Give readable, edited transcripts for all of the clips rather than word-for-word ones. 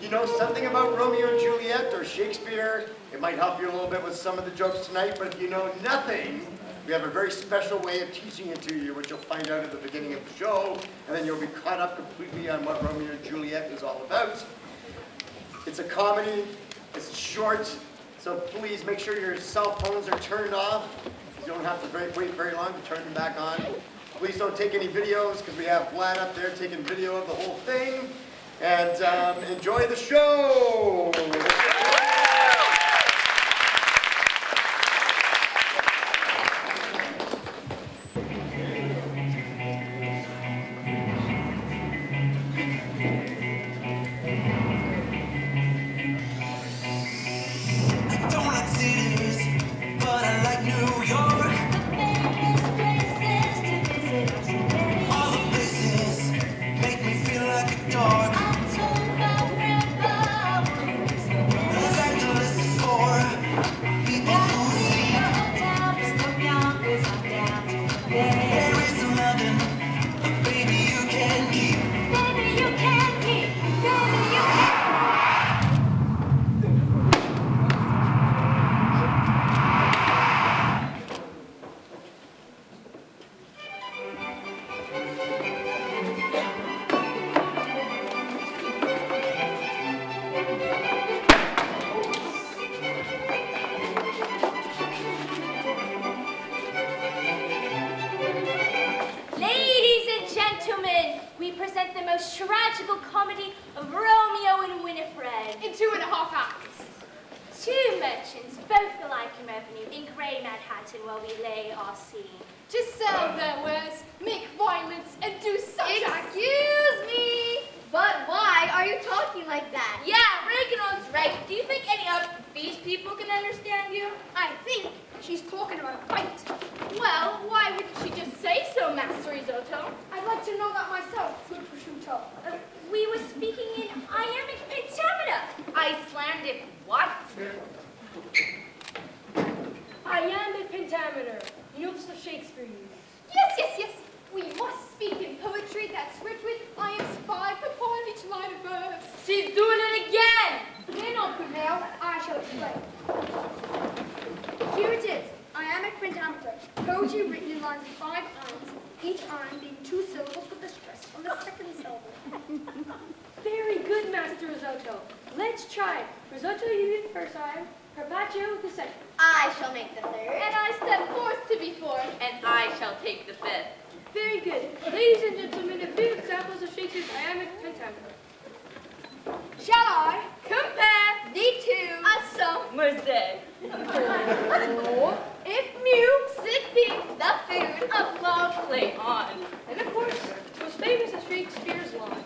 you know something about Romeo and Juliet or Shakespeare, it might help you a little bit with some of the jokes tonight, but if you know nothing, we have a very special way of teaching it to you, which you'll find out at the beginning of the show, and then you'll be caught up completely on what Romeo and Juliet is all about. It's a comedy, it's short, so please make sure your cell phones are turned off. You don't have to wait very long to turn them back on. Please don't take any videos, because we have Vlad up there taking video of the whole thing. And enjoy the show! Tragical comedy of Romeo and Winifred. In 2.5 acts. Two merchants, both alike in revenue, in grey Manhattan while we lay our scene. To sell their wares, make violence, and do such acts. Excuse me, but why are you talking like that? Yeah, Reginald's right. Do you think any of these people can understand you? I think she's talking about a fight. Well, why wouldn't she just say so, Master Risotto? I'd like to know that myself, good prosciutto. We were speaking in iambic pentameter. Icelandic what? Iambic pentameter. You know this is Shakespeare uses. Yes. We must speak in poetry that's writ with iams 5 upon each line of verse. She's doing it again! Then I'll prevail, I shall explain. Here it is, iambic pentameter. Poetry written in lines of 5 iams, each iam being 2 syllables with the stress on the second syllable. Very good, Master Risotto. Let's try it. Risotto, you do the first iam. Carpaccio, the second. I shall make the third. And I step forth to be fourth. And I shall take the fifth. Very good. Ladies and gentlemen, a few examples of Shakespeare's iambic pentameter. Shall I Compare thee to a song? Merced. Or if mute, sit being the food of love. Play on. And of course, most famous of Shakespeare's lines.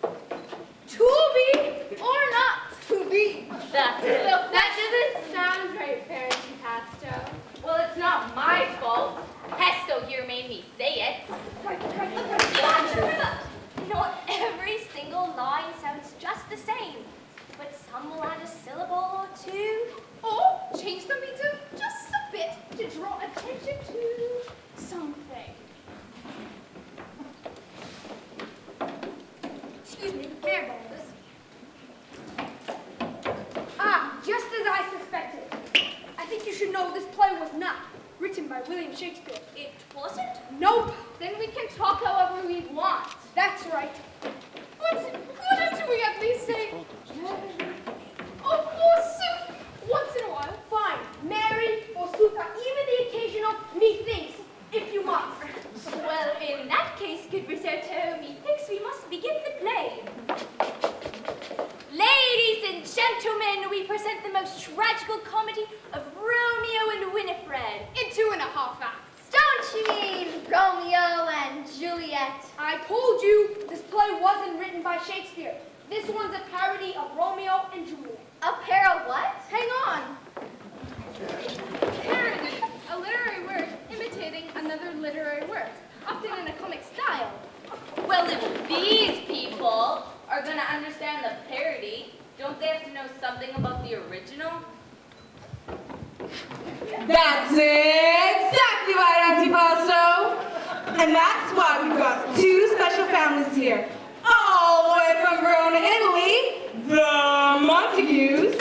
To be or not to be. That's it. That doesn't sound right, Baron Pasto. Well, it's not my fault. Pesto here made me say it. Not every single line sounds just the same, but some will add a syllable or two. Or change the meter just a bit to draw attention to something. Excuse me, care about this. Just as I suspected. I think you should know this play was not written by William Shakespeare. It wasn't? Nope. Then we can talk however we want. That's right. But couldn't we at least say, oh, forsooth, once in a while? Fine. Mary, forsooth, or even the occasional methinks, if you must. Well, in that case, good Risotto, methinks we must begin the play. Ladies and gentlemen, we present the most tragical comedy of Romeo and Winifred. In 2.5 acts. Don't you mean Romeo and Juliet? I told you this play wasn't written by Shakespeare. This one's a parody of Romeo and Juliet. A pair of what? Hang on. Parody, a literary word imitating another literary word, often in a comic style. Well, if these people are going to understand the parody, don't they have to know something about the original? That's exactly right, Antipasto. And that's why we've got 2 special families here, all the way from Rhode born in Italy, the Montagues, and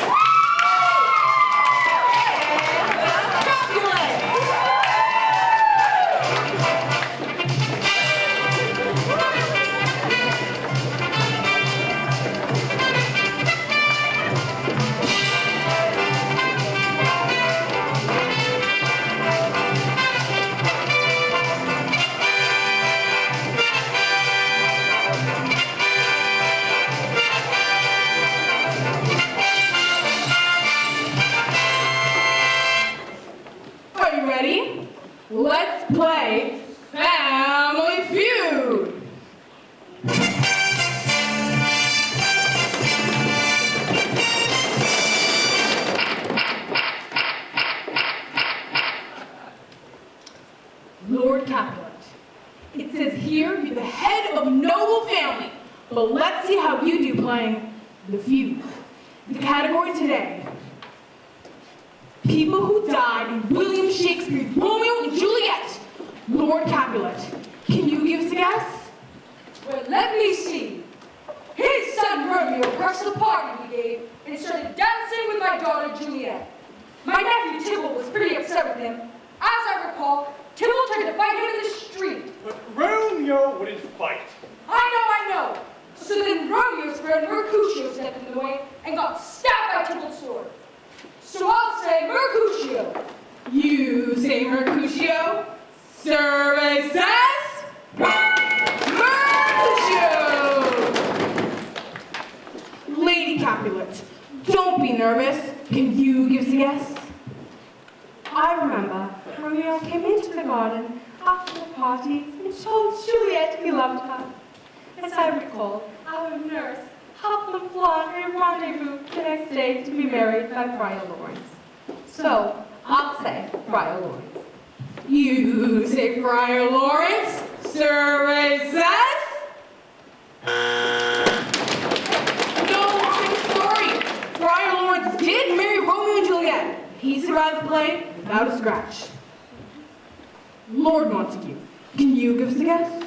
the Capulets. Are you ready? Let's play Family Feud. Lord Capulet, it says here you're the head of a noble family, but let's see how you do playing the feud. The category today: people who died in William Shakespeare's Romeo and Juliet. Lord Capulet, can you give us a guess? Well, let me see. His son Romeo crushed the party we gave and started dancing with my daughter Juliet. My nephew Tybalt was pretty upset with him. As I recall, Tybalt tried to fight him in the street. But Romeo wouldn't fight. I know. So then Romeo's friend Mercutio stepped in the way and got stabbed by Tybalt's sword. So I'll say Mercutio. You say Mercutio? Survey says Mercutio! Lady Capulet, don't be nervous. Can you give us a guess? I remember Romeo came into the garden after the party and told Juliet he loved her. As I recall, our nurse helped them plan a rendezvous the next day to be married by Friar Lawrence. So, I'll say Friar Lawrence. You say Friar Lawrence? Survey says no, I'm sorry. Friar Lawrence did marry Romeo and Juliet. He survived the play without a scratch. Lord Montague, can you give us a guess?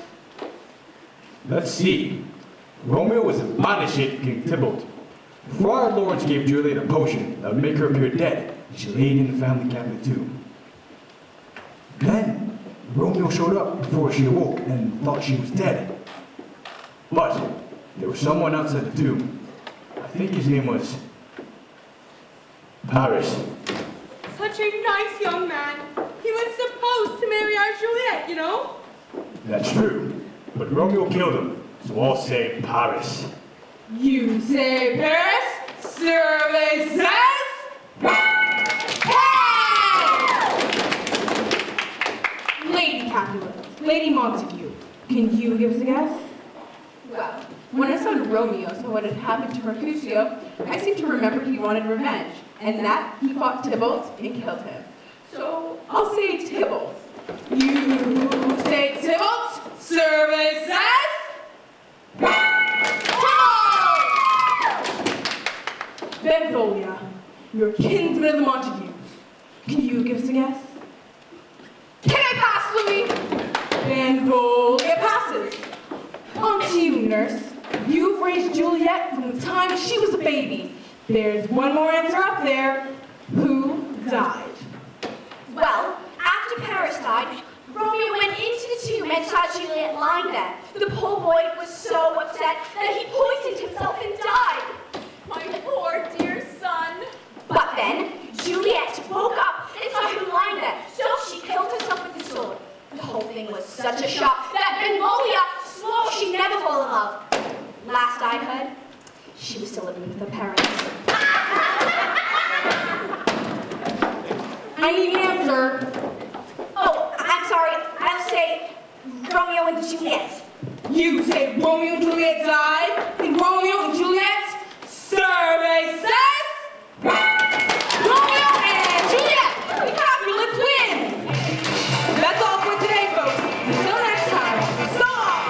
Let's see. Romeo was banished King Tybalt. Friar Lawrence gave Juliet a potion that would make her appear dead, and she laid in the family cabinet tomb. Then, Romeo showed up before she awoke and thought she was dead. But, there was someone outside the tomb. I think his name was Paris. Such a nice young man. He was supposed to marry our Juliet, you know? That's true. But Romeo killed him, so I'll say Paris. You say Paris? Survey says Lady Capulet, Lady Montague, can you give us a guess? Well, when I saw Romeo saw what had happened to Mercutio, I seem to remember he wanted revenge, and that he fought Tybalt and killed him. So I'll say Tybalt. You say Tybalt? Survey says Tybalt! Benvolio, you're kinsman of the Montagues. Can you give us a guess? Can I pass, Louis? Benvolio passes. On to you, nurse. You've raised Juliet from the time she was a baby. There's one more answer up there. Who died? Well, after Paris died, Romeo went into the tomb and saw Juliet lying there. The poor boy was so upset that he poisoned himself and died. My poor dear son. But then, Juliet woke up and saw him lying there, so she killed herself with the sword. The whole thing was such a shock that Benvolio swore she'd never fall in love. Last I heard, she was still living with her parents. I need an answer. Oh, I'm sorry. I'll say Romeo and Juliet. You say Romeo and Juliet died? And Romeo and Juliet? Survey says Romeo and Juliet! The Capulets win! That's all for today, folks. Until next time, so long!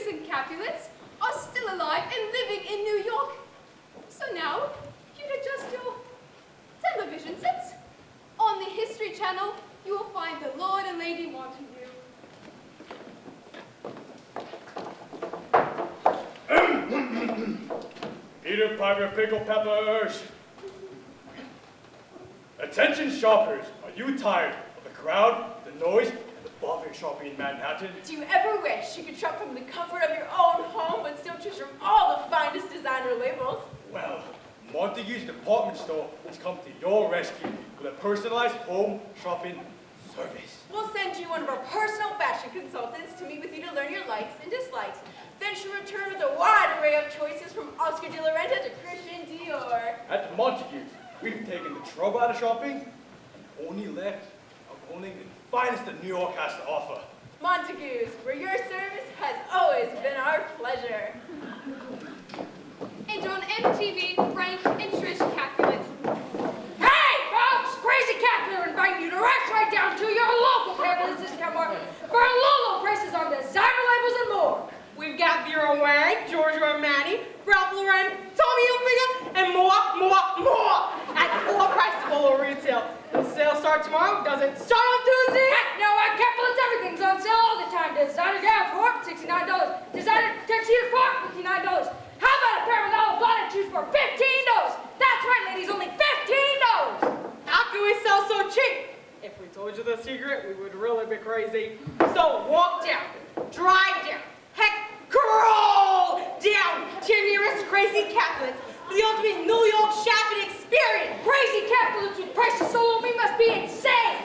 Montagues and Capulets are still alive and living in New York. So now, if you'd adjust your television sets, on the History Channel, you will find the Lord and Lady Montague. Peter Piper Pickle Peppers. Attention shoppers, are you tired of the crowd, the noise, and the bother shopping in Manhattan? Do you ever wish you could shop from the comfort of your own home but still choose from all the finest designer labels? Well, Montague's department store has come to your rescue with a personalized home shopping service. We'll send you one of our personal fashion consultants to meet with you to learn your likes and dislikes. Then she'll return with a wide array of choices from Oscar de la Renta to Christian Dior. At Montague's, we've taken the trouble out of shopping and only left owning the finest that New York has to offer. Montague's, where your service has always been our pleasure. And on MTV, Frank and Trish Capulet. Hey, folks! Crazy Cat here inviting you to rush right down to your local Capulet's discount market for low prices on designer labels and more. We've got Vera Wang, Giorgio Armani, Ralph Lauren, Tommy Hilfiger, and more at full price below retail. The sale starts tomorrow, doesn't start on Tuesday. Heck no, at Capulet's everything's on sale all the time. Designer gown for $69. Designer tuxedo for $59. How about a pair of olive bonnet shoes for $15? That's right, ladies, only $15. How can we sell so cheap? If we told you the secret, we would really be crazy. So walk down, drive down, heck, crawl down to your nearest Crazy Capulet's for the ultimate New York shopping experience. Crazy Capulet's with prices so low, we must be insane.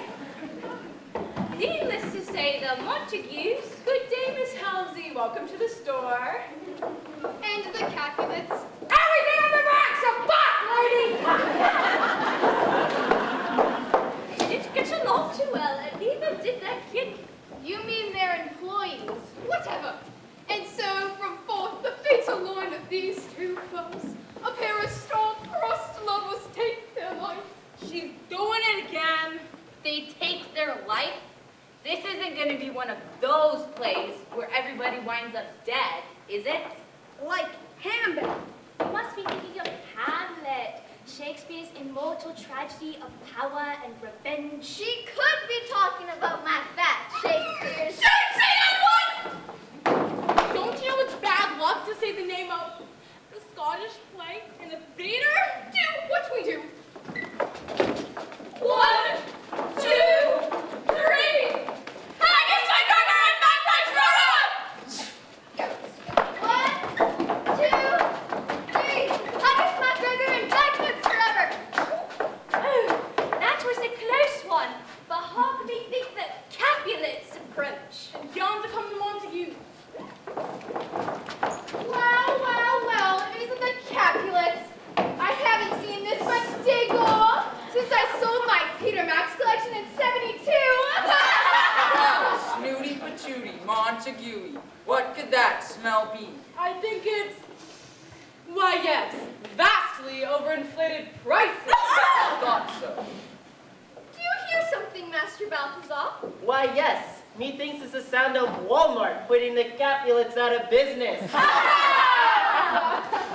Needless to say, the Montagues. Good day, Miss Helmsy. Welcome to the store. And the Capulets. Everything on the rack's a buck, lady! They didn't get along too well, and neither did that kid. You mean their employees? Whatever. And so, from forth the fatal line of these two foes, a pair of star-crossed lovers take their life. She's doing it again. They take their life. This isn't going to be one of those plays where everybody winds up dead, is it? Like Hamlet. You must be thinking of Hamlet, Shakespeare's immortal tragedy of power and revenge. She could be talking about Macbeth, Shakespeare's. Don't say that one! Don't you know it's bad luck to say the name of the Scottish play in the theater? Do what we do. 1, 2, 3. I guess my garter and bagpipes forever! 1, 2, 3. I guess my brother and backwards forever. Oh, that was a close one, but how could we think that Capulet's approach? And yonder come the Montague. Well, isn't the Capulets? I haven't seen this much diggle since I sold my Peter Max collection in '72. Snooty patooty, Montague. What could that smell be? I think it's, why yes, vastly overinflated prices. Thought so. Do you hear something, Master Balthazar? Why, yes. Methinks it's the sound of Walmart putting the Capulets out of business.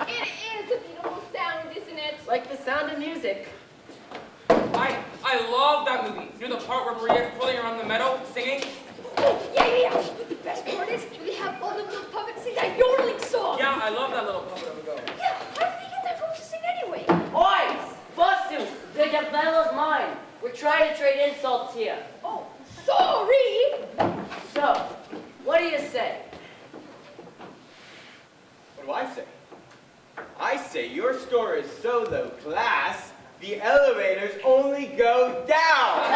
It is a beautiful sound, isn't it? Like the sound of music. I love that movie. You know the part where Maria's rolling around the meadow singing? Oh, yeah. But the best part is we have all the little puppets sing that yodeling song. Yeah, I love that little puppet of a girl. Yeah, how did they get that voice to sing anyway? Oi! Bussu! Pick up Bella's mind. We're trying to trade insults here. Oh, sorry. So, what do you say? What do I say? I say your store is so low class, the elevators only go down.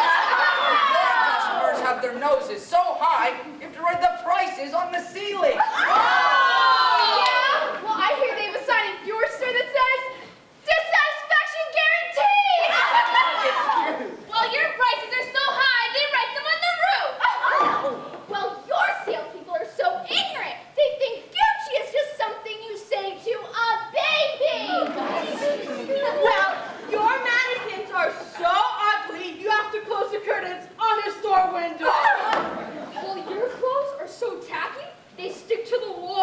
Customers have their noses so high, you have to write the prices on the ceiling. Yeah? Well, I hear they have a sign in your store that says, dissatisfaction guaranteed! Well, your prices are so high, they write them on the roof. Well, your salespeople are so ignorant. They think Gucci is just something you say to a baby. Well, your mannequins are so ugly, you have to close the curtains on your store window. Well, your clothes are so tacky, they stick to the wall.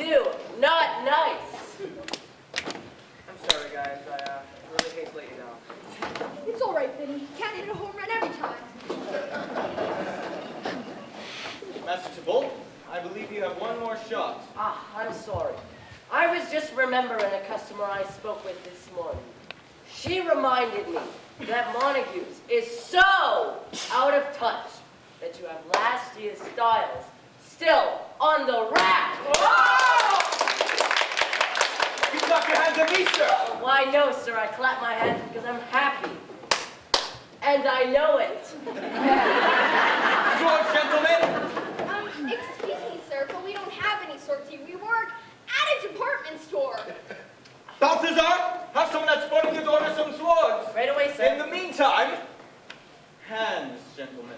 do. Not nice. I'm sorry, guys. I really hate to let you down. It's all right, Vinny. Can't hit a home run every time. Master Tybalt, I believe you have one more shot. Ah, I'm sorry. I was just remembering a customer I spoke with this morning. She reminded me that Montague's is so out of touch that you have last year's styles still on the rack. Oh! You clap your hands at me, sir. Why, no, sir. I clap my hands because I'm happy. And I know it. Swords, gentlemen. Excuse me, sir, but we don't have any sortie. We work at a department store. Balthazar, have someone at Sporting's order some swords. Right away, sir. In the meantime, hands, gentlemen.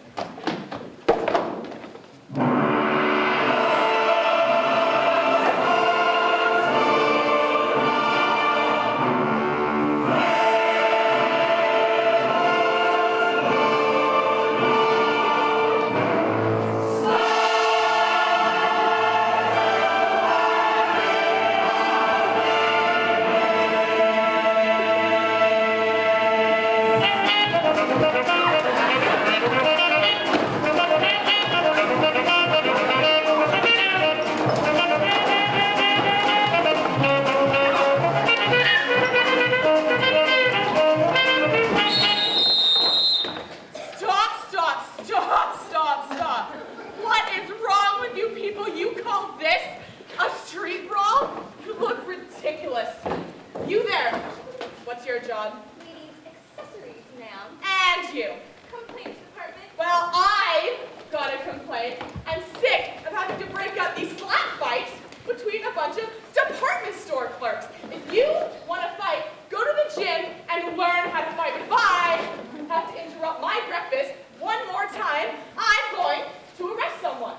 Stop. What is wrong with you people? You call this a street brawl? You look ridiculous. You there, what's your job? Ladies' accessories, ma'am. And you. Complaints department. Well, I've got a complaint. I'm sick of having to break up these slap fights between a bunch of department store clerks. If you want to fight, go to the gym and learn how to fight. But if I have to interrupt my breakfast one more time, I'm going to arrest someone.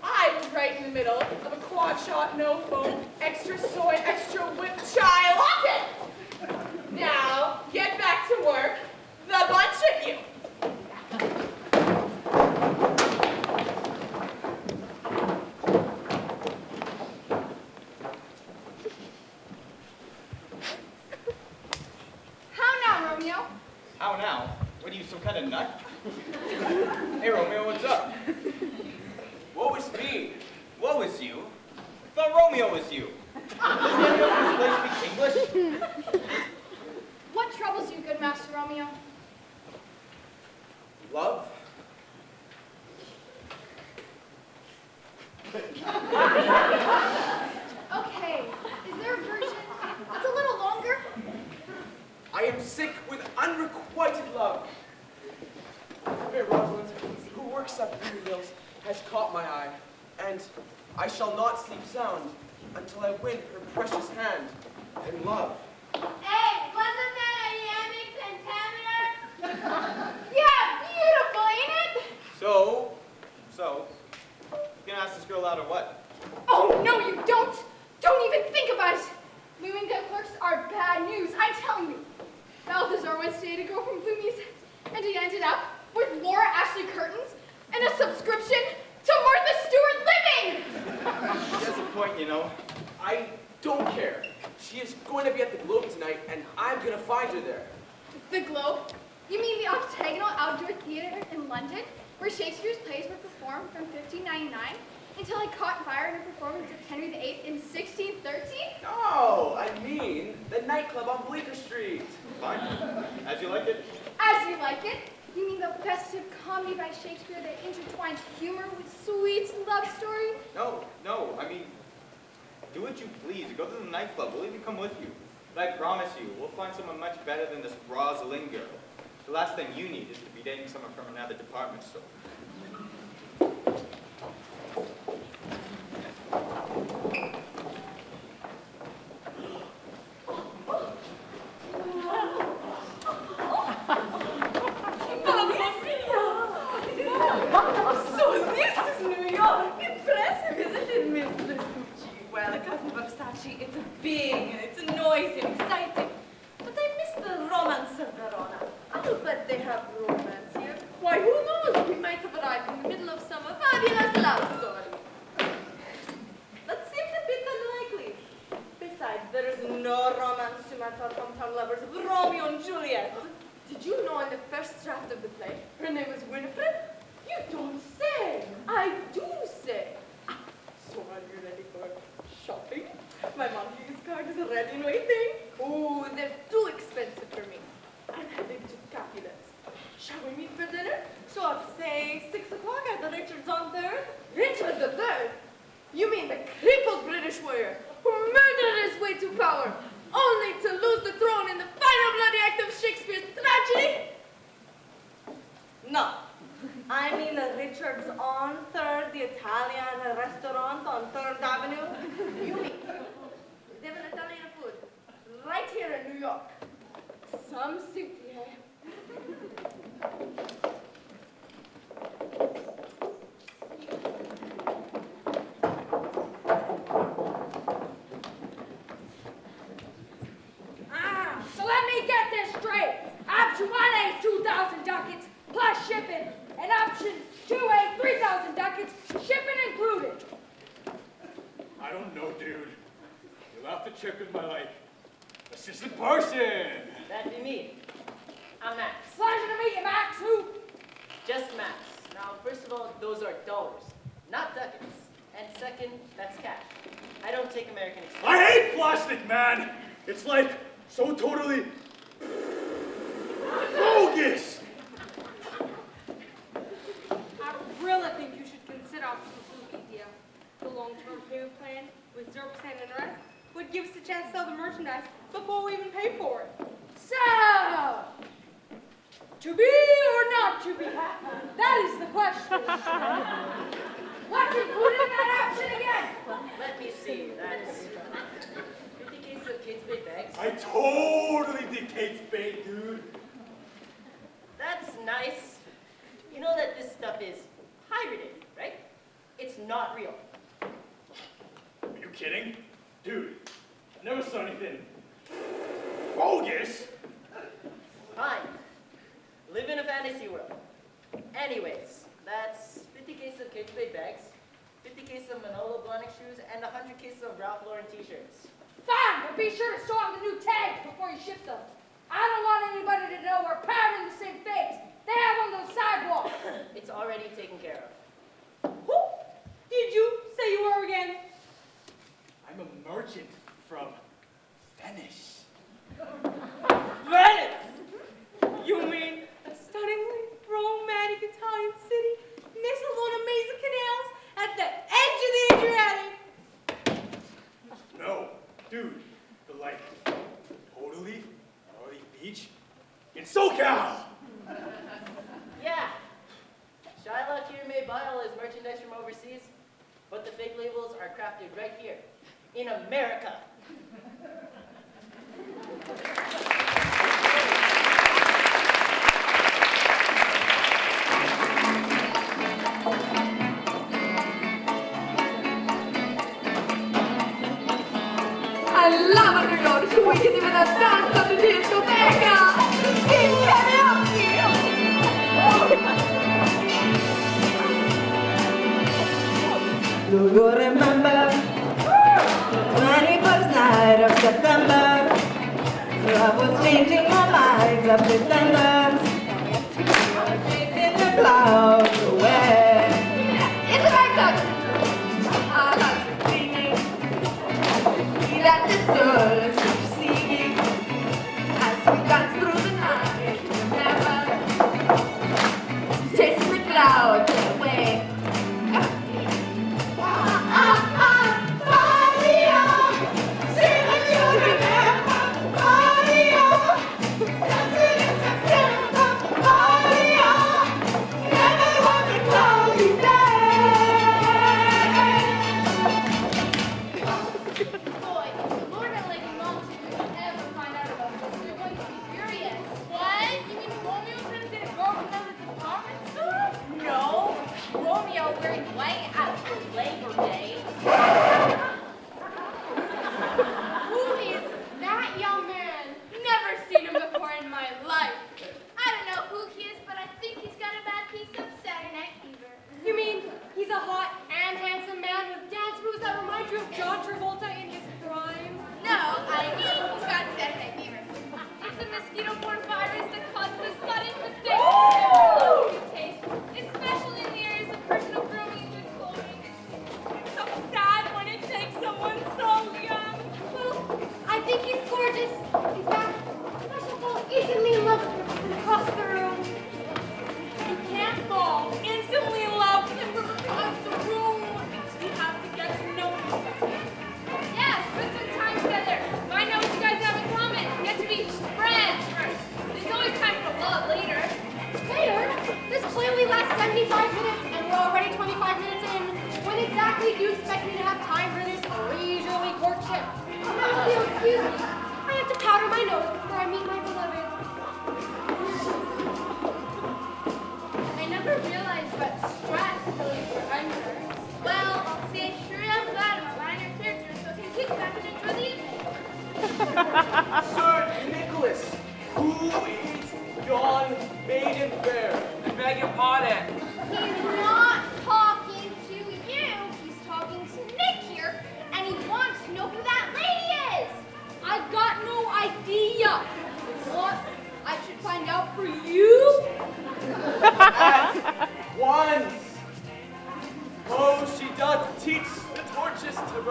I was right in the middle of a quad shot, no foam, extra soy, extra whipped chai latte. Now, get back to work, the bunch of you. How now, Romeo? How now? What are you, some kind of nut? Hey, Romeo, what's up? What was me? What was you? I thought Romeo was you. Doesn't anyone in this place speak English? What troubles you, good Master Romeo? Love? Okay, is there a version that's a little longer? I am sick with unrequited love. Fair Rosalind, who works at Blue Mills, has caught my eye, and I shall not sleep sound until I win her precious hand in love. Hey, wasn't that a yummy pentameter? Yeah, beautiful, ain't it? So, you gonna ask this girl out or what? Oh, no, you don't. Don't even think about it. Bloomingdale clerks are bad news, I'm telling you. Balthazar once dated a girl from Bloomie's, and he ended up with Laura Ashley curtains and a subscription to Martha Stewart Living. She has a point, you know. I don't care. She is going to be at the Globe tonight, and I'm going to find her there. The Globe? You mean the Octagonal Outdoor Theatre in London, where Shakespeare's plays were performed from 1599 until I caught fire in a performance of Henry VIII in 1613? No, I mean the nightclub on Bleecker Street. Fine. As you like it? As you like it? You mean the festive comedy by Shakespeare that intertwines humor with sweet love story? No, I mean, do what you please. Go to the nightclub. We'll even come with you. But I promise you, we'll find someone much better than this Rosalind girl. The last thing you need is to be dating someone from another department store. So this is New York. Impressive, isn't it, Miss Vespucci? Well, a cousin Versace, it's big and it's noisy and exciting. But I miss the romance of Verona. I'll bet they have romance here. Why, who knows? We might have arrived in the middle of some fabulous love story. But seemed a bit met our hometown lovers of Romeo and Juliet. Did you know in the first draft of the play, her name was Winifred? You don't say. I do say. So are you ready for shopping? My Montague's card is ready and waiting. Oh, they're too expensive for me. I'm heading to Capulets. Shall we meet for dinner? So I'd say 6 o'clock at the Richards on 3rd. Richard the 3rd? You mean the crippled British warrior who murdered his way to power, only to lose the throne in the final bloody act of Shakespeare's tragedy? No. I mean the Richards on 3rd, the Italian restaurant on 3rd Avenue. You mean they have an Italian food right here in New York. Some city, eh? So let me get this straight. Option 1A is 2,000 ducats plus shipping, and option 2A 3,000 ducats, shipping included. I don't know, dude. You'll have to check with my, assistant person. That'd be me. I'm Max. Pleasure to meet you, Max. Who? Just Max. Now, first of all, those are dollars, not ducats. And second, that's cash. I don't take American Express. I hate plastic, man. It's so totally bogus. I really think you should consider option 2, idea. The long-term payment plan with 0% interest would give us a chance to sell the merchandise before we even pay for it. So, to be or not to be? That is the question. What's included in that option again? Let me see. That's 50 cases of kids' big bags. I totally did Kate's bait, dude. That's nice. You know that this stuff is pirated, right? It's not real. Are you kidding? Dude, I never saw anything bogus. Fine. Live in a fantasy world. Anyways, that's 50 cases of kids' big bags, 50 cases of Manolo Blahnik shoes, and 100 cases of Ralph Lauren t-shirts. Fine, but be sure to sew on the new tags before you ship them. I don't want anybody to know we're paired in the same face. They have on those sidewalks. It's already taken care of. Who did you say you were again? I'm a merchant from Venice. Venice! You mean a stunningly romantic Italian city nestled on amazing canals at the edge of the Adriatic? No, dude, the totally gnarly beach in SoCal. Yeah. Shylock here may buy all his merchandise from overseas, but the fake labels are crafted right here, in America. I love a New York, we can even dance on the discoteca. Sing karaoke. Do you remember the 21st night of September? Love was changing our minds of pretenders. Chasing the clouds away. It's my cousin. I love dreaming. That this girl is succeeding as we dance through the night. Remember, chasing the clouds away.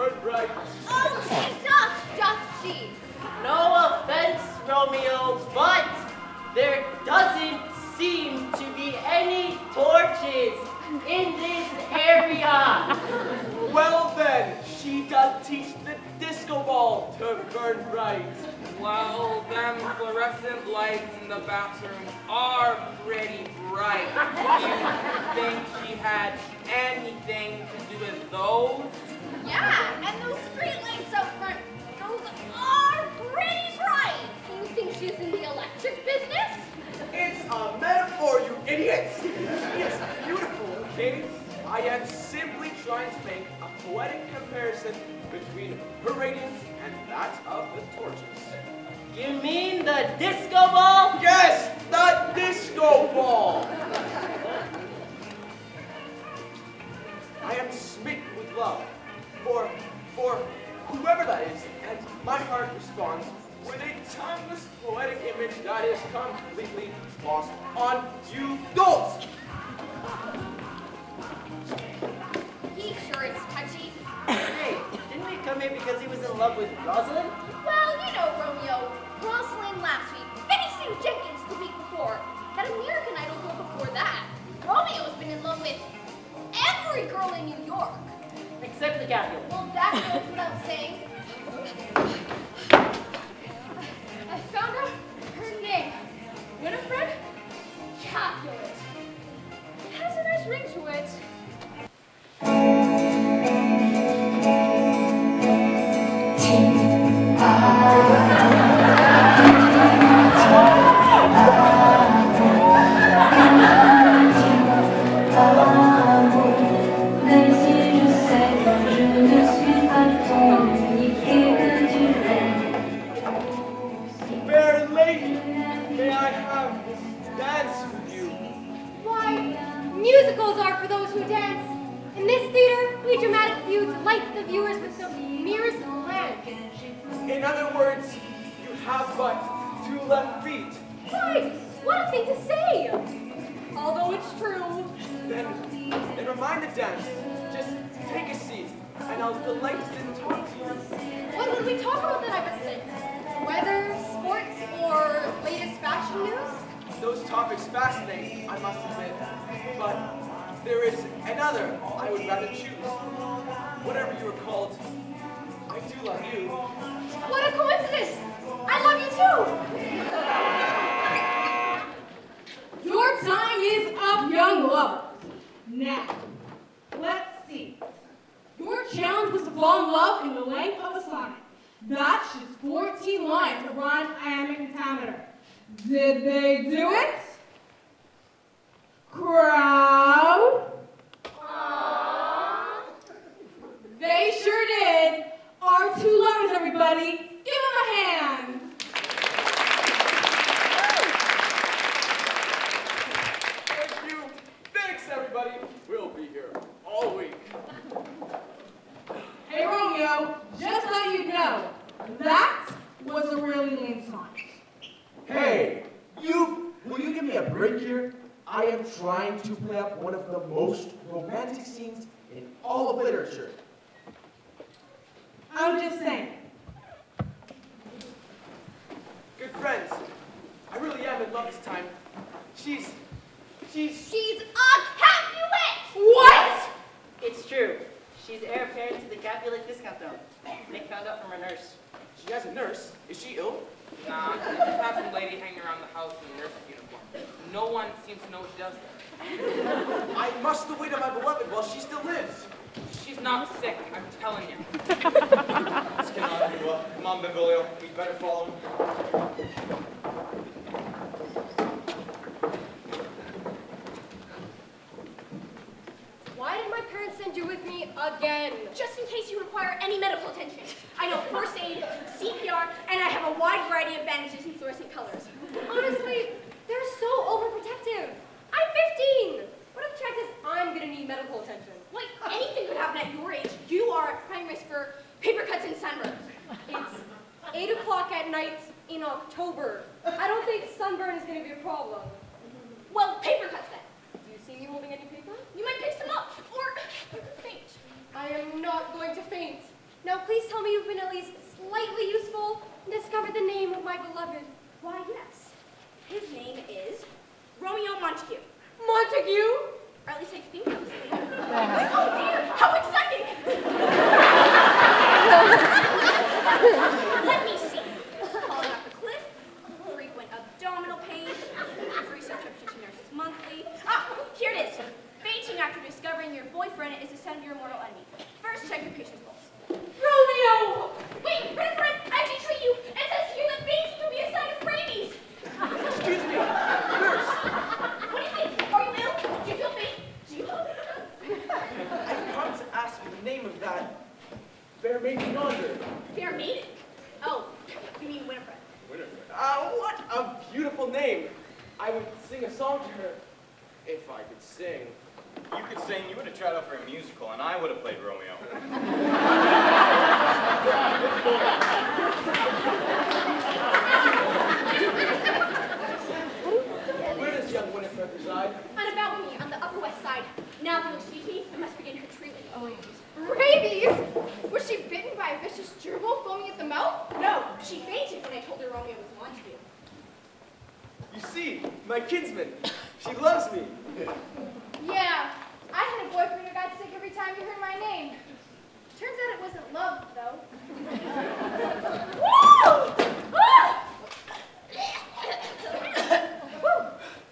burn bright. Oh, she doth she? No offense, Romeo, but there doesn't seem to be any torches in this area. Well then, she doth teach the disco ball to burn bright. Well, them fluorescent lights in the bathroom are pretty bright. Do you think she had anything to do with those? Yeah, and those street lights out front, those are pretty bright. Do you think she's in the electric business? It's a metaphor, you idiots! She is beautiful, okay? I am simply trying to make a poetic comparison between her radiance and that of the torches. You mean the disco ball? Yes, the disco ball! I am smitten with love for whoever that is, and my heart responds with a timeless poetic image that is completely lost on you dolls. He sure is touchy. Hey, didn't we come here because he was in love with Rosalind? Well, you know, Romeo. Rosalind last week. Then he seen Jenkins the week before. That American Idol girl before that. Romeo's been in love with every girl in New York. Except the Capulet. Well, that goes without saying. I found out her name. Winifred Capulet. It has a nice ring to it. Fair lady, may I have this dance with you? Why, musicals are for those who dance. In this theater, we dramatic few delight the viewers with the merest glance. In other words, you have but two left feet. Why, what a thing to say! Although it's true. Then remind the dance. Just take a seat, and I'll delight to talk to you. What would we talk about that I must say? Weather, sports, or latest fashion news? Those topics fascinate, I must admit. But there is another I would rather choose. Whatever you are called, I do love you. What a coincidence! I love you too! Your time is up, young lovers. Now, let's see. Your challenge was to fall in love in the length of a sonnet. That's just 14 lines to rhyme iambic pentameter. Did they do it? Crowd? They sure did. Our two lovers, everybody. Give them a hand. Thank you. Thanks, everybody. We'll be here all week. Hey, Romeo, just let you know, that was a really lame song. Hey, will you give me a break here? I am trying to play up one of the most romantic scenes in all of literature. I'm just saying. Good friends, I really am in love this time. She's a Capulet! What? It's true. She's heir apparent to the Capulet discount note. Nick found out from her nurse. She has a nurse. Is she ill? Nah, she just has some lady hanging around the house in a nurse's uniform. No one seems to know what she does there. I must await on my beloved while she still lives. She's not sick, I'm telling you. Let's get on, Nua. Come on, Benvolio. We'd better follow him. Why did my parents send you with me again? Just in case you require any medical attention. I know first aid, CPR, and I have a wide variety of bandages in fluorescent colors. Honestly, they're so overprotective. I'm 15. What are the chances I'm gonna need medical attention? Like, anything could happen at your age. You are at prime risk for paper cuts and sunburns. It's 8 o'clock at night in October. I don't think sunburn is gonna be a problem. Well, paper cuts then. Do you see me holding any paper? You might pick some up, or you could faint. I am not going to faint. Now please tell me you've been at least slightly useful and discovered the name of my beloved. Why, yes. His name is Romeo Montague. Montague? Or at least I think that was his name. Oh dear, how exciting! Let me see. Falling off the cliff, frequent abdominal pain, free subscription to Nurses Monthly. Ah, here it is. Fainting after discovering your boyfriend is a son of your mortal enemy. First, check your patient's pulse. Romeo! Wait, Winifred, I have to treat you. It says here that fainting could be a sign of rabies. Excuse me, nurse. What do you think? Are you ill? Do you feel faint? Do you I've come to ask you the name of that fair maiden yonder. Fair maiden? Oh, you mean Winifred. Winifred. What a beautiful name. I would sing a song to her if I could sing. If you could sing, you would have tried out for a musical, and I would have played Romeo. Where does young Winifred reside? On about me, on the Upper West Side. Now, if you'll excuse me, I must begin her treatment. Oh, Rabies? Was she bitten by a vicious gerbil foaming at the mouth? no, she fainted when I told her Romeo was Montague. You see, my kinsman. She loves me. Yeah, I had a boyfriend who got sick every time he heard my name. Turns out it wasn't love, though. Woo! Ah!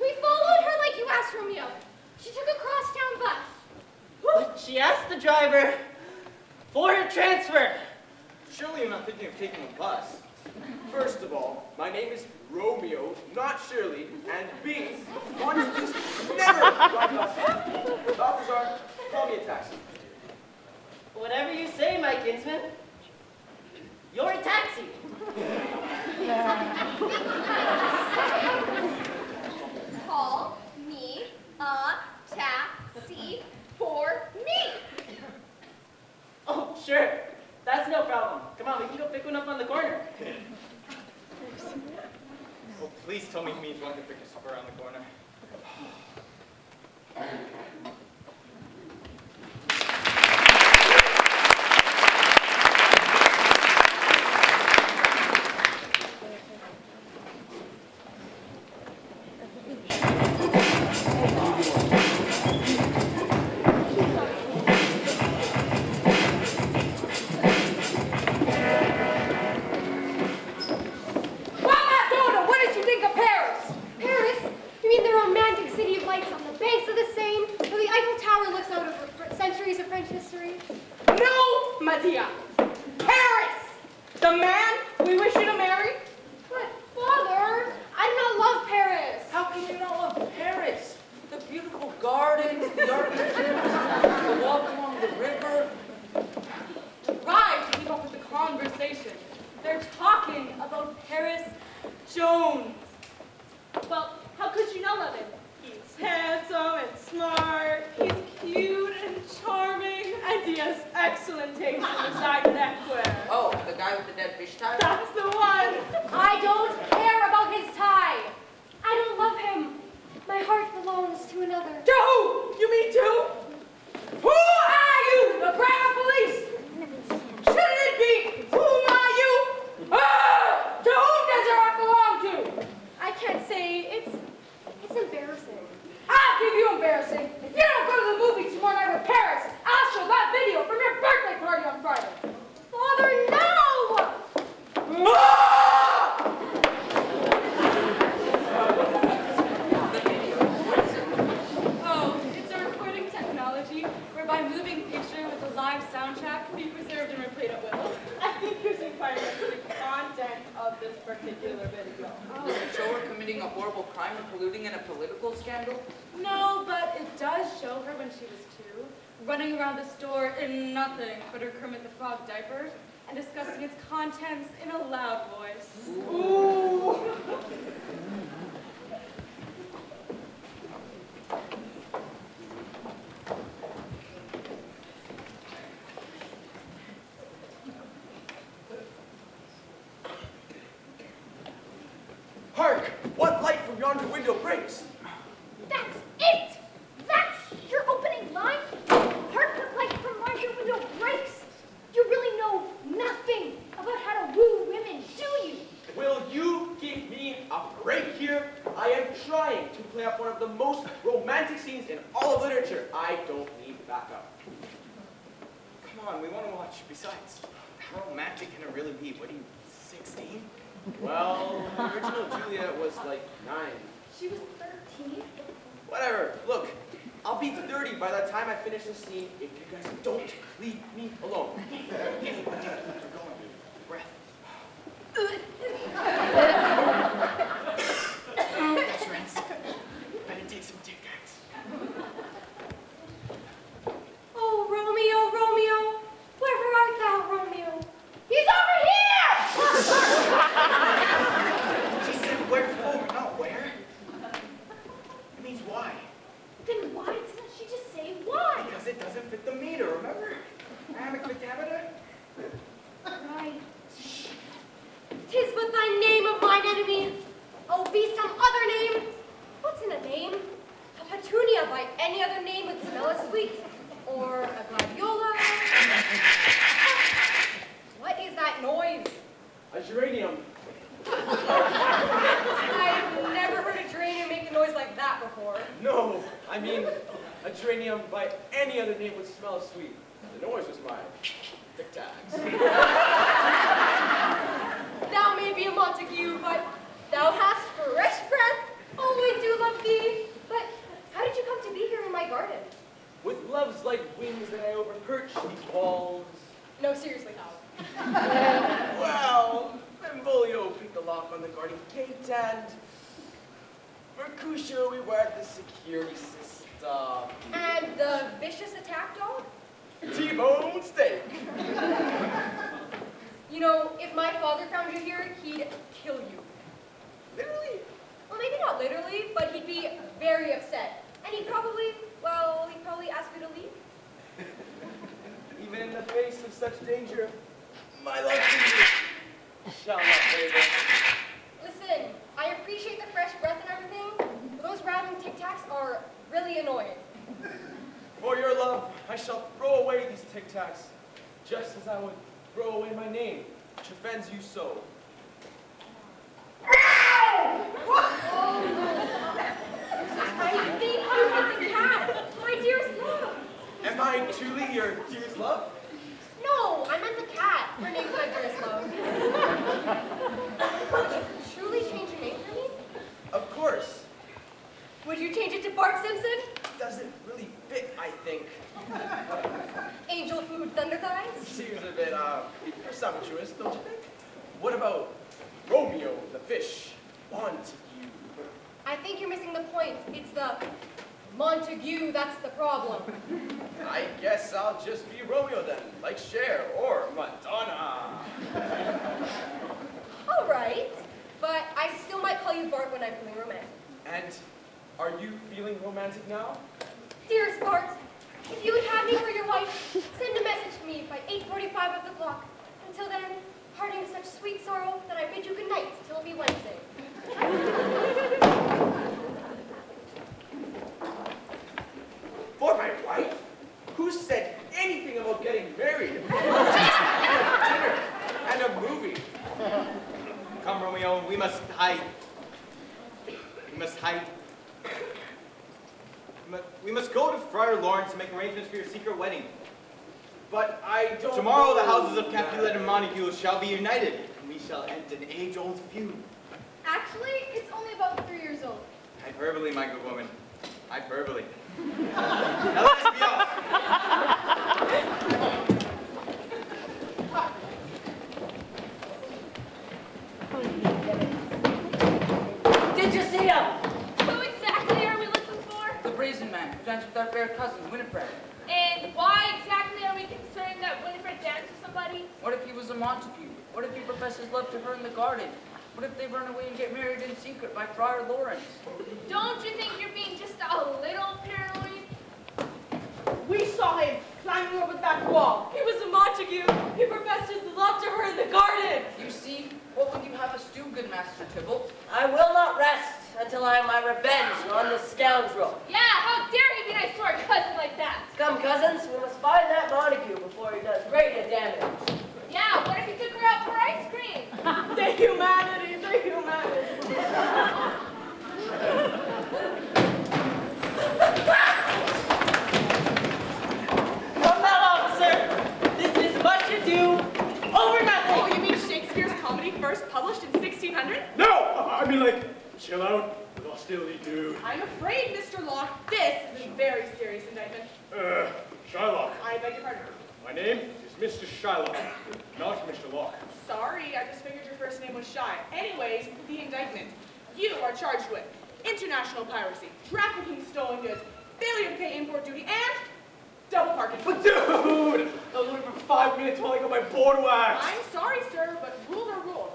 We followed her like you asked, Romeo. She took a crosstown bus. But she asked the driver for her transfer. Surely you're not thinking of taking a bus. First of all, my name is Romeo, not Shirley, and B, Montagues never ride buses. Doctors are, call me a taxi. Whatever you say, my kinsman. You're a taxi. Call me a taxi for me. Oh, sure. That's no problem. Come on, we can go pick one up on the corner. Oh, please tell me it means one can pick us up around the corner. Hark! What light from yonder window breaks? That's it! That's your opening line? Hark, what light from yonder window breaks. You really know of the most romantic scenes in all of literature. I don't need backup. Come on, we want to watch. Besides, how romantic can it really be? What are you, 16? Well, the original Juliet was like 9. She was 13? Whatever. Look, I'll be 30 by the time I finish this scene if you guys don't leave me alone. Breath. That's right. Better take some Tic Tacs. Oh, Romeo, Romeo, wherever art thou, Romeo? He's over here! She said wherefore, not where. It means why. Then why didn't she just say why? Because it doesn't fit the meter, remember? Amic pentameter? Right. 'Tis but thy name of mine enemy. Oh, be some other name. What's in a name? A petunia by any other name would smell as sweet. Or a gladiola. What is that noise? A geranium. I've never heard a geranium make a noise like that before. No, I mean, a geranium by any other name would smell sweet. The noise was my Tic Tacs. Thou may be a Montague, but thou hast fresh breath. Oh, we do love thee. But how did you come to be here in my garden? With loves like wings that I overperch these walls. No, seriously, how? Well, Benvolio picked the lock on the garden gate, and Mercutio, we wired the security system. And the vicious attack dog? T-bone steak. You know, if my father found you here, he'd kill you. Literally? Well, maybe not literally, but he'd be very upset. And he'd probably ask you to leave. Even in the face of such danger, my love for you shall not waver. Listen, I appreciate the fresh breath and everything, but those rattling Tic Tacs are really annoying. For your love, I shall throw away these Tic Tacs, just as I would throw away my name, which offends you so. I think I'm with the cat, my dearest love. Am I truly your dearest love? No, I meant the cat. Her name's my dearest love. Would you truly change your name for me? Of course. Would you change it to Bart Simpson? Doesn't really fit, I think. Angel Food Thunder Thighs? Seems a bit, presumptuous, don't you think? What about Romeo the fish? Montague. I think you're missing the point. It's the Montague that's the problem. I guess I'll just be Romeo then, like Cher or Madonna. All right, but I still might call you Bart when I'm feeling romantic. And are you feeling romantic now? Dearest Bart, if you would have me for your wife, send a message to me by 8:45 of the clock. Until then, parting with such sweet sorrow that I bid you good night till it be Wednesday. For my wife? Who said anything about getting married? Dinner and a movie. Come, Romeo, we must hide. We must hide. We must go to Friar Lawrence to make arrangements for your secret wedding. But I don't Tomorrow know the houses of that. Capulet and Montague shall be united, and we shall end an age-old feud. Actually, it's only about 3 years old. Hyperbole, my good woman. Hyperbole. Now let us be off. Did you see him? Who exactly are we looking for? The brazen man who danced with our fair cousin, Winifred. And why exactly are we concerned that Winifred danced with somebody? What if he was a Montague? What if he professed his love to her in the garden? What if they run away and get married in secret by Friar Lawrence? Don't you think you're being just a little paranoid? We saw him climbing over that wall. He was a Montague. He professed his love to her in the garden. You see, what would you have us do, good Master Tybalt? I will not rest until I have my revenge on this scoundrel. Yeah, how dare he be nice to our cousin like that? Come, cousins, we must find that Montague before he does greater damage. Yeah, what if he took her out for ice cream? The humanity, the humanity. first published in 1600? No! I mean, like, chill out with hostility, dude. I'm afraid, Mr. Locke, this is a very serious indictment. Shylock. I beg your pardon. My name is Mr. Shylock, not Mr. Locke. Sorry, I just figured your first name was Shy. Anyways, the indictment. You are charged with international piracy, trafficking stolen goods, failure to pay import duty, and double parking. But dude! I was only for 5 minutes while I got my board waxed. I'm sorry, sir, but rules are rules.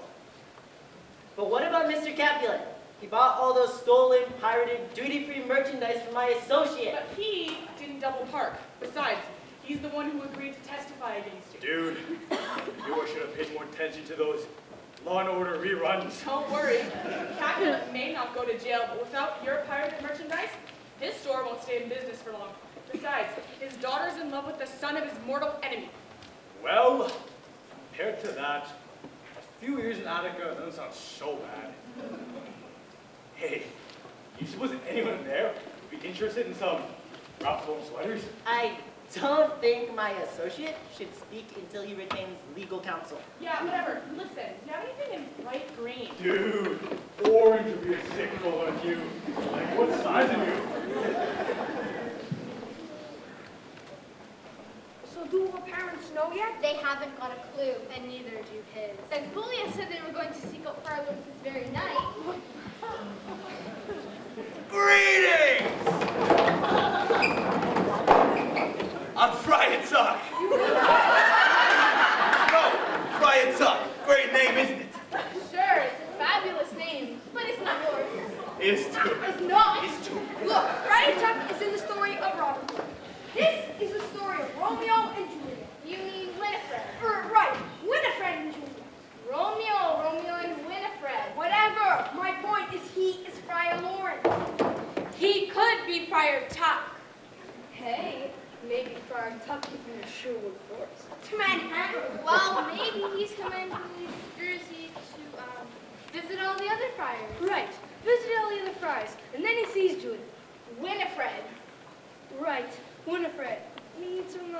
But what about Mr. Capulet? He bought all those stolen, pirated, duty-free merchandise from my associate. But he didn't double park. Besides, he's the one who agreed to testify against you. Dude, you should have paid more attention to those Law and Order reruns. Don't worry. Capulet may not go to jail, but without your pirated merchandise, his store won't stay in business for long. Besides, his daughter's in love with the son of his mortal enemy. Well, compared to that, a few years in Attica doesn't sound so bad. Hey, you suppose anyone there would be interested in some Ralph Lauren sweaters? I don't think my associate should speak until he retains legal counsel. Yeah, whatever. Listen, do you have anything in bright green? Dude, orange would be a sick color on you. Like, what size are you? So do our parents know yet? They haven't got a clue, and neither do his. And Julia said they were going to seek out Carlos this very night. Greetings! I'm Friar Tuck. No, Friar Tuck. Great name, isn't it? Sure, it's a fabulous name, but it's not yours. It's true. It's not. It's true. Look, Friar Tuck is in the story of Robert Hood. This is the story of Romeo and Juliet. You mean Winifred? Right, Winifred and Juliet. Romeo and Winifred. Whatever. My point is he is Friar Lawrence. He could be Friar Tuck. Hey, maybe Friar Tuck is in the Sherwood Forest. To Manhattan. Well, maybe he's coming to New Jersey to visit all the other friars. Right, visit all the other friars, and then he sees Juliet. Winifred. Right, Winifred needs him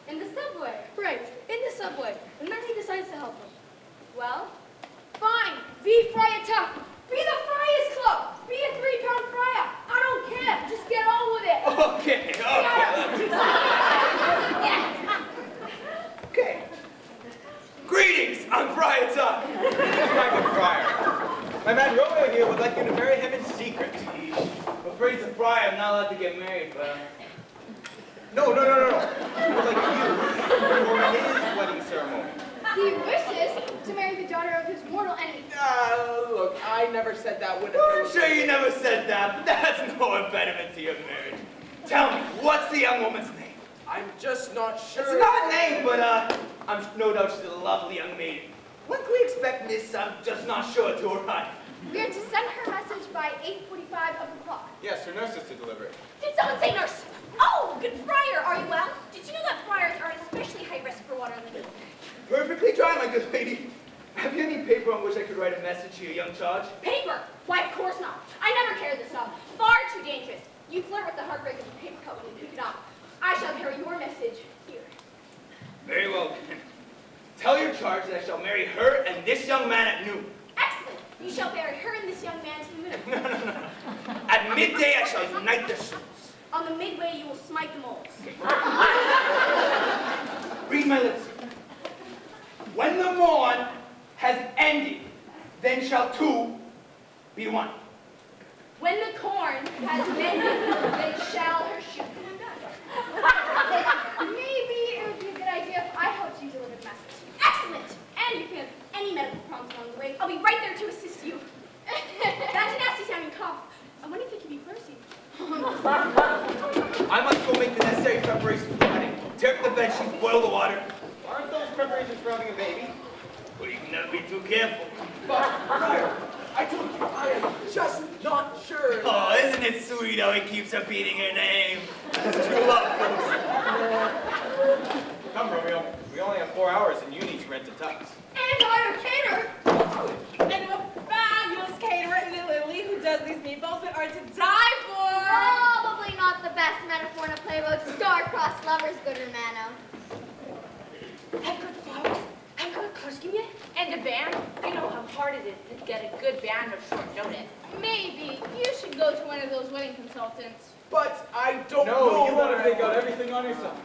In the subway. right, in the subway, and then he decides to help him. Well, Fine, be Friar Tuck. Be the Friars Club. Be a 3-pound friar. I don't care. Just get on with it. Okay. Greetings, I'm Friar Tuck. My good friar. My man Romeo here would like you to marry him in secret. I'm afraid as a friar I'm not allowed to get married, but... No. He would like you to perform his wedding ceremony. He wishes to marry the daughter of his mortal enemy. Look, I never said that. I'm sure you never said that, but that's no impediment to your marriage. Tell me, what's the young woman's name? I'm just not sure. It's not a name, but I'm no doubt she's a lovely young maiden. When can we expect Miss I'm just not sure to arrive? We are to send her message by 8:45 of the clock. Yes, her nurse is to deliver it. Did someone say nurse? Oh, good friar, are you well? Did you know that friars are at especially high risk for water leaking? Perfectly dry, my good lady. Have you any paper on which I could write a message to your young charge? Paper? Why, of course not. I never carry this stuff. Far too dangerous. You flirt with the heartbreak of the paper cut when you pick it up. I shall carry your message here. Very well. Tell your charge that I shall marry her and this young man at noon. Excellent. You shall marry her and this young man to the moon. No. At midday I shall unite their souls. On the midway, you will smite the moles. Read my lips. When the morn has ended, then shall two be one. When the corn has mended, then shall her shoot. Maybe it would be a good idea if I helped you deliver the message. Excellent. And if you have any medical problems along the way, I'll be right there to assist you. That's a nasty sounding cough. I wonder if it could be Percy. I must go make the necessary preparations for the wedding. Tear up the bed sheets, boil the water. Aren't those preparations for having a baby? Well, you can never be too careful. But, friar, I told you, I am just not sure. Oh, isn't it sweet how he keeps repeating her name? That's true love, folks. Come, Romeo. We only have 4 hours and you need to rent a tux. And I'm a caterer. And a fabulous caterer in Lily who does these meatballs that are to die for. probably not the best metaphor to play about star-crossed lovers, good Romano. Have you heard the flowers? Have you heard the colors scheme yet? And a band? You know how hard it is to get a good band on short notice. Maybe you should go to one of those wedding consultants. But I don't know. No, you want what to I take out everything on yourself.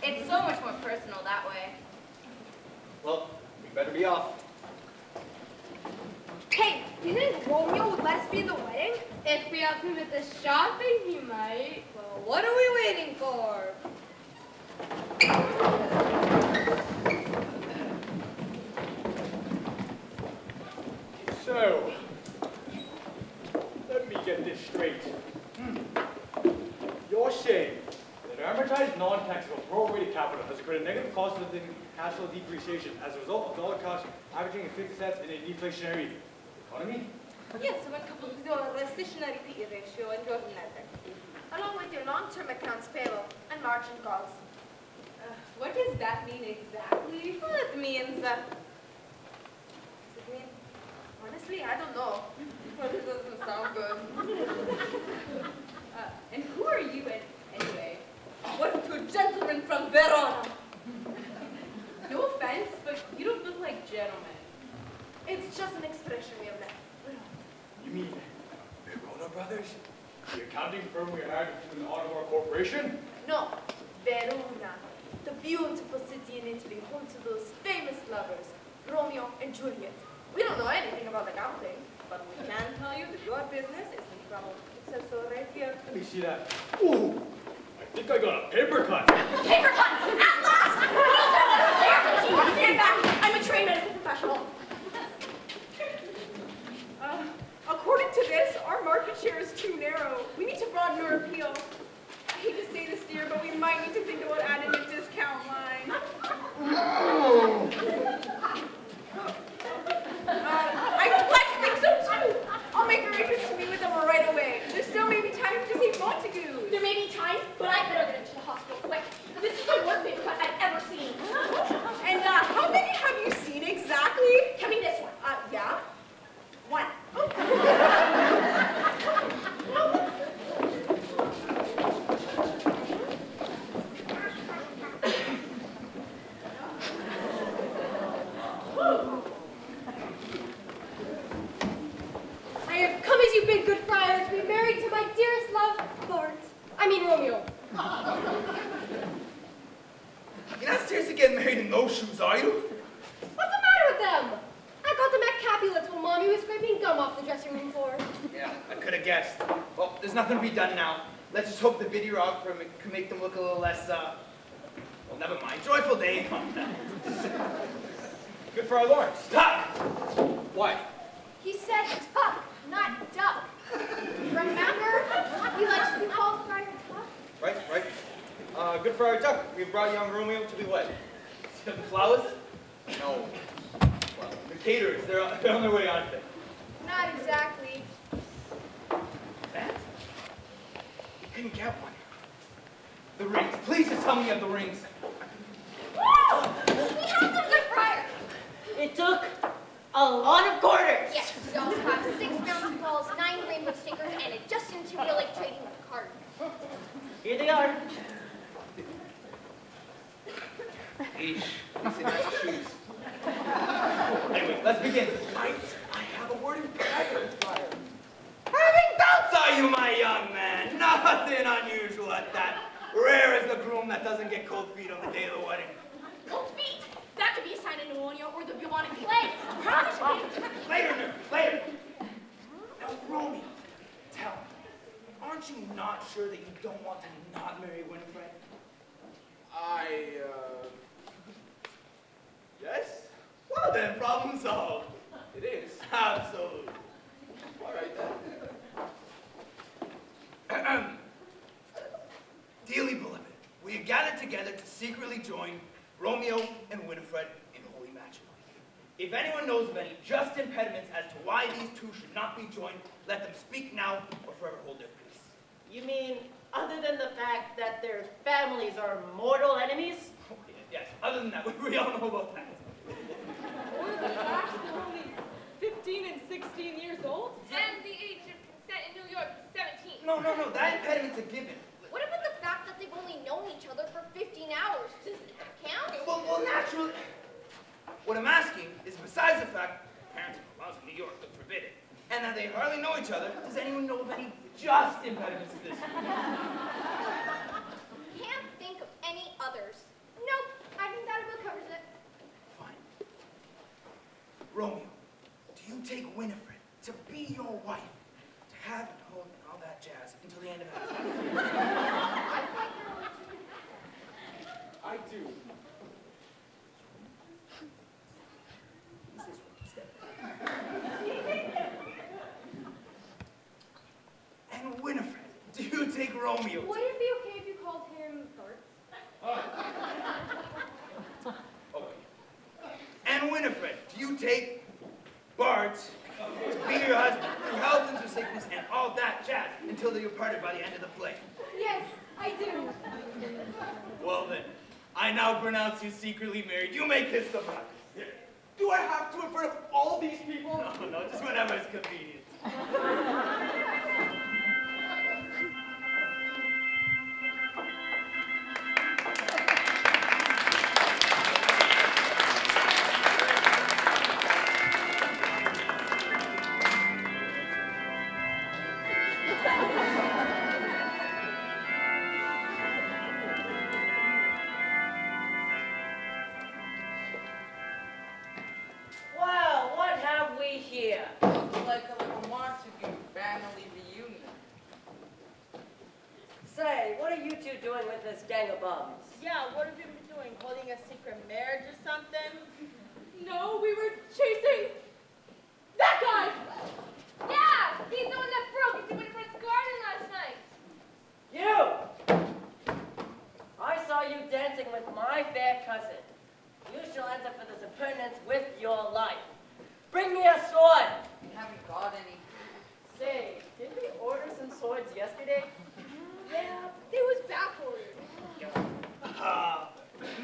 It's so much more personal that way. Well, we better be off. Hey, didn't Romeo would let us be in the wedding? If we help him with the shopping, he might. Well, what are we waiting for? So, let me get this straight. You're saying that amortized non-taxable prorated capital has occurred a negative cost of living cash flow depreciation as a result of dollar cost averaging at 50 cents in a deflationary economy? Yes, when coupled with your recessionary PE ratio and your net equity, along with your long-term accounts payable and margin calls. What does that mean exactly? Well, it means, does it mean, honestly, I don't know. But it doesn't sound good. And who are you anyway? What two gentlemen from Verona? No offense, but you don't look like gentlemen. It's just an expression we have left. You mean Verona Brothers? The accounting firm we hired to an Ottawa corporation? No, Verona. The beautiful city in Italy, home to those famous lovers, Romeo and Juliet. We don't know anything about accounting, but we can tell you that your business is in trouble. It says so right here. Let me see that. Ooh, I think I got a paper cut. Paper cut! At last! Stand back! I'm a trained medical professional. According to this, our market share is too narrow. We need to broaden our appeal. I hate to say this, dear, but we might need to think about adding a discount line. I would like to think so too. I'll make arrangements to meet with them right away. There still may be time to see Montague. There may be time, but I better get into the hospital quick. This is the worst paper cut I've ever seen. And how many have you seen exactly? Tell me this one. Yeah? One. I have come as you bid, good friar, to be married to my dearest love, Romeo. You're not seriously getting married in those shoes, are you? What's the matter with them? I got them at Capulet's when Mommy was scraping gum off the dressing room floor. Yeah, I could have guessed. Well, there's nothing to be done now. Let's just hope the videographer can make them look a little less, well, never mind. Joyful day. Good for our Lawrence. Stop! Why? He said tuck, not duck. Remember? He likes to be called Friar Tuck. Right. Good for our duck. We've brought young Romeo to be wed. The flowers? No. Well, the caterers, they're on their way, aren't they? Not exactly. That? You couldn't get one. The rings. Please just tell me you have the rings. Woo! We have them, good friar. It took a lot of quarters. Yes, we also have 6 round balls, 9 rainbow stickers, and it just didn't feel like trading with a card. Here they are. Eesh. These are nice shoes. Anyway, let's begin. I have a word in private, Friar. Having doubts, are you, my young man? Nothing unusual at that. Rare is the groom that doesn't get cold feet on the day of the wedding. Cold feet! That could be a sign of pneumonia or the bubonic plague. Later, nurse, later. Now, Romeo, tell me, aren't you not sure that you don't want to not marry Winifred? Yes? Well then, problem solved. It is. Absolutely. All right then. Dearly beloved, we are gathered together to secretly join Romeo and Winifred in holy matrimony. If anyone knows of any just impediments as to why these two should not be joined, let them speak now or forever hold their peace. You mean, other than the fact that their families are mortal enemies? Oh, yes, other than that, we all know about that. Or the fact that they're only 15 and 16 years old? And the age of consent in New York is 17. No, that impediment's a given. What about the fact that they've only known each other for 15 hours? Does that count? Well, naturally. What I'm asking is besides the fact parents in the laws of New York would forbid it, and that they hardly know each other. Does anyone know of any just impediments to this? Can't think of any others. Nope, I think that about covers it. Fine. Romeo, do you take Winifred to be your wife, to have and hold and all that jazz until the end of it? I do. And Winifred, do you take Romeo? Would it be okay if you called him Bert? Okay. And Winifred, do you take Bart to be your husband through health and through sickness and all that jazz until they are parted by the end of the play? Yes, I do. Well then, I now pronounce you secretly married. You may kiss the bride. Do I have to in front of all these people? No, just whenever it's convenient. Well, what have we here? Like a little Montague family reunion. Say, what are you two doing with this gang of bums? Yeah, what have you been doing? Holding a secret marriage or something? No, we were chasing that guy. Yeah, he's the one that broke into Winifred's garden last night. You! I saw you dancing with my fair cousin. You shall answer for this impertinence with your life. Bring me a sword! We haven't got any. Say, didn't we order some swords yesterday? Yeah, it was back-ordered.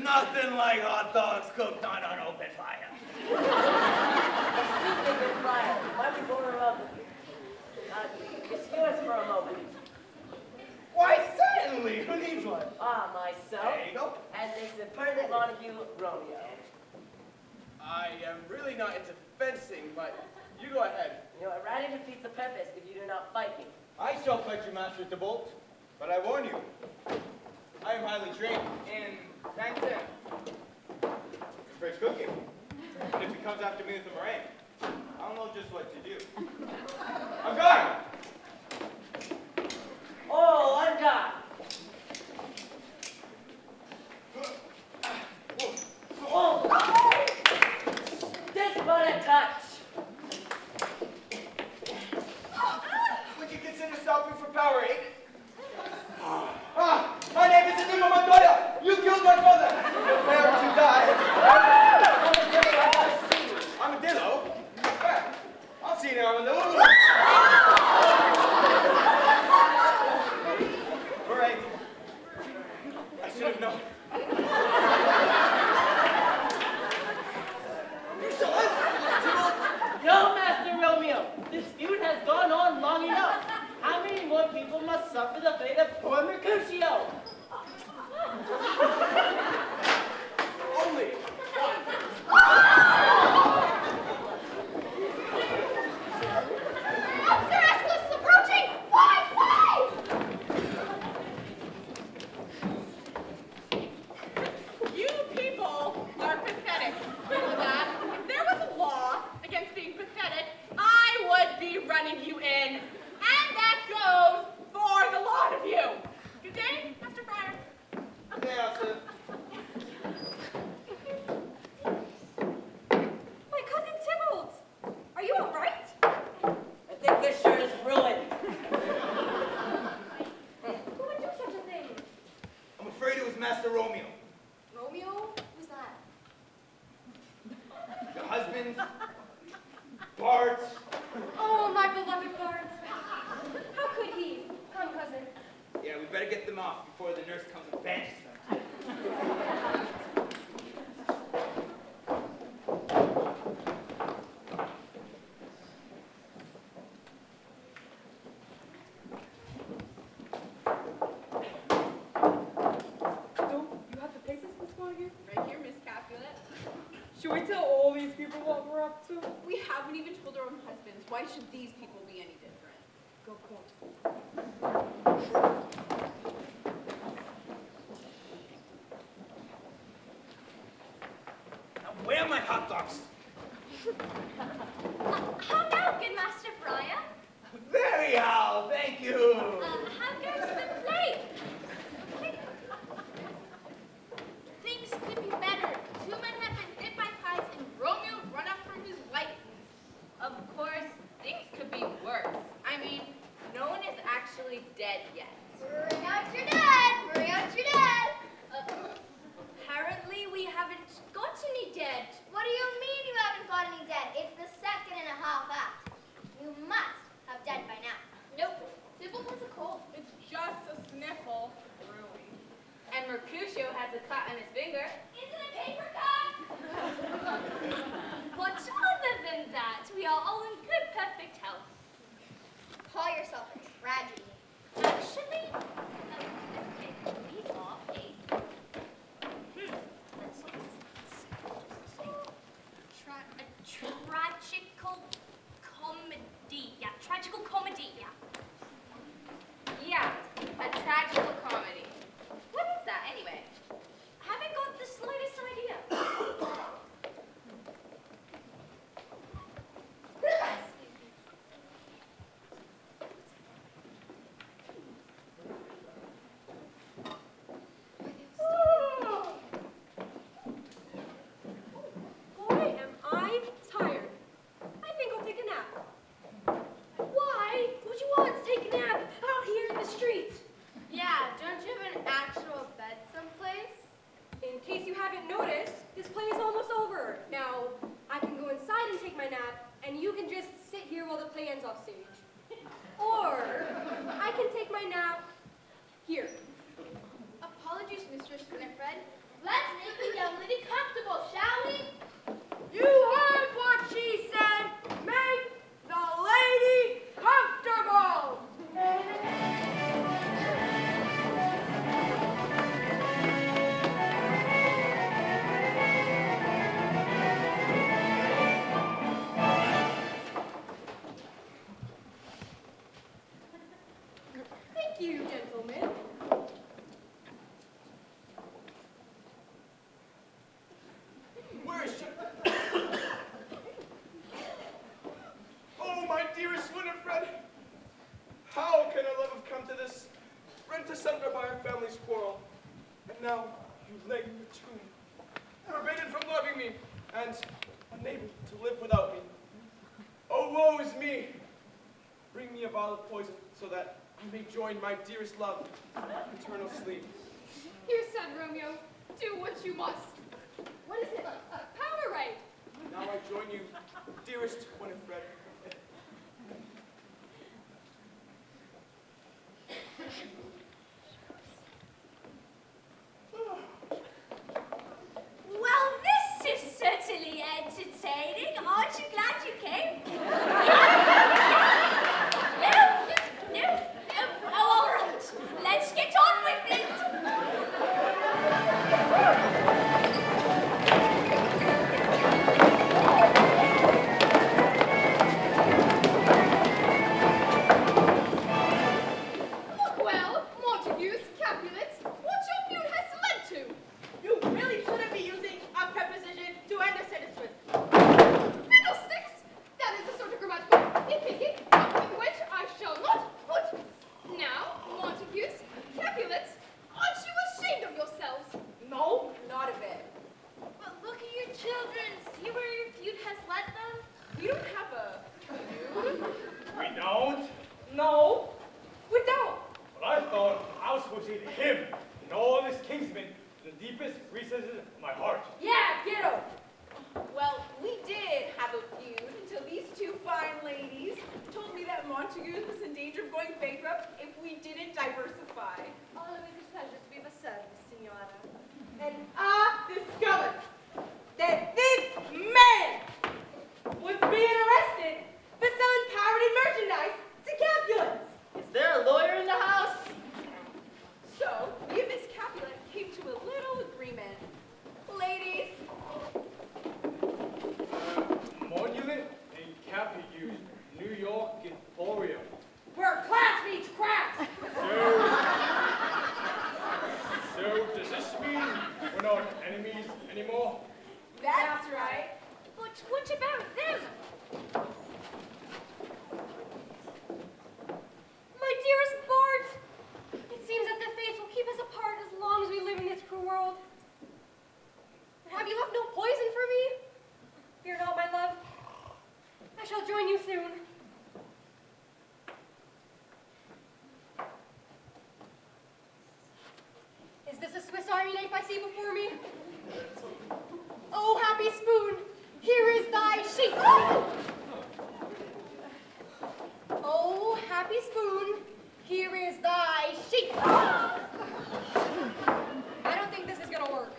Nothing like hot dogs cooked on an open fire. Excuse me, good fire. Might be going around with you. Excuse us for a moment. Why, certainly. Who needs one? Ah, myself. There you go. And this impertinent Montague, Romeo. I am really not into fencing, but you go ahead. You know, a rally defeats the purpose if you do not fight me. I shall fight you, Master Tybalt, but I warn you, I am highly trained in fencing, in French cooking. And if he comes after me with a meringue, I'll know just what to do. I'm gone! Oh, I'm gone. Oh! This but a touch. Would you consider stopping for Powerade? My name is Inigo Montoya. You killed my father. Prepare to die. Armadillo? Where? I've seen an armadillo. All right. I should have known. No, Master Romeo. This feud has gone on long enough. How many more people must suffer the fate of poor Mercutio? Only Officer Escalus is approaching! Fly! You people are pathetic. Know that? If there was a law against being pathetic, I would be running you in. And that goes for the lot of you. Good day, Master Friar. Good day, officer. My cousin Tybalt! Are you all right? I think this shirt is ruined. Who would do such a thing? I'm afraid it was Master Romeo. Romeo? Who's that? Your husband, Bart. Oh, my beloved Bart. How could he? Come, cousin. Yeah, we better get them off before the nurse comes and banishes them. You have the papers, Miss Montague? Right here, Miss Capulet. Should we tell all these people But we haven't even told our own husbands. Why should these people be any different? Go quote. Now, where are my hot dogs? How now, good Master Friar? Very how, thank you. How goes the play? Things could be better. Two men have been hit by kites and Romeo run up from his wife. Of course, things could be worse. I mean, no one is actually dead yet. Bring out your dad! Bring out your dad! Apparently, we haven't got any dead. What do you mean you haven't got any dead? It's the 2nd and a half act. You must have dead by now. Nope. Sybil has a cold. It's just a sniffle. Really. And Mercutio has a cut on his finger. Is it a paper cut? But other than that, we are all in good, perfect health. Call yourself a tragedy. Actually, we are a... Let's look a tragical comedy. Yeah, tragical comedy, yeah. Yeah, a tragical comedy. What is that, anyway? Haven't got the slightest idea. Boy, am I tired. I think I'll take a nap. Why would you want to take a nap out here in the street? Yeah, don't you have an actual bed someplace? In case you haven't noticed, this play is almost over. Now, I can go inside and take my nap, and you can just sit here while the play ends off stage. Or, I can take my nap here. Apologies, Mistress Winifred. Let's make the young lady comfortable, shall we? You heard what she said. Make the lady comfortable. Thank you, gentlemen. Where is she? Oh, my dearest Winifred! How can our love have come to this? Rent asunder by our family's quarrel. And now you lay in the tomb, forbidden from loving me, and unable to live without me. Oh, woe is me! Bring me a vial of poison so that I may join my dearest love in eternal sleep. Here, son Romeo, do what you must. What is it? Power right. Now I join you, dearest Winifred. Well, this is certainly entertaining. Aren't you glad you came? No. Oh, all right. Let's get on with it. Look well, Montagues, Capulets, what your feud has led to. You really shouldn't be using a preposition to end a sentence with. Fiddlesticks! That is a sort of grammatical nitpicking, with which I shall not put. Now, Montagues, Capulets, aren't you ashamed of yourselves? No, not a bit. But look at your children. See where your feud has led them? We don't have a feud. We don't? No, we don't. But I thought I was supposed to hate him and all his kinsmen in the deepest recesses of my heart. Yeah, get him. Well, we did have a feud until these two fine ladies told me that Montague was in danger of going bankrupt if we didn't diversify. Always a pleasure to be of service, Signora. And I discovered that this man was being arrested for selling pirated merchandise to Capulets. Is there a lawyer in the house? So, me and Miss Capulet came to a little agreement. Ladies, shall join you soon. Is this a Swiss Army knife I see before me? Oh, happy spoon, here is thy sheath. Oh, happy spoon, here is thy sheath. I don't think this is gonna work.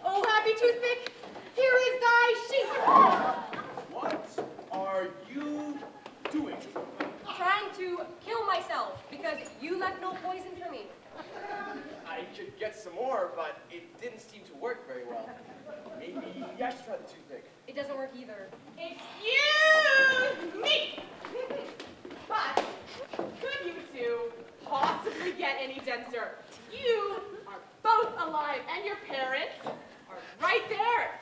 Oh, happy toothpick, here is thy sheath. What are you doing? Trying to kill myself because you left no poison for me. I could get some more, but it didn't seem to work very well. Maybe I should try the toothpick. It doesn't work either. Excuse me! But could you two possibly get any denser? You are both alive, and your parents are right there.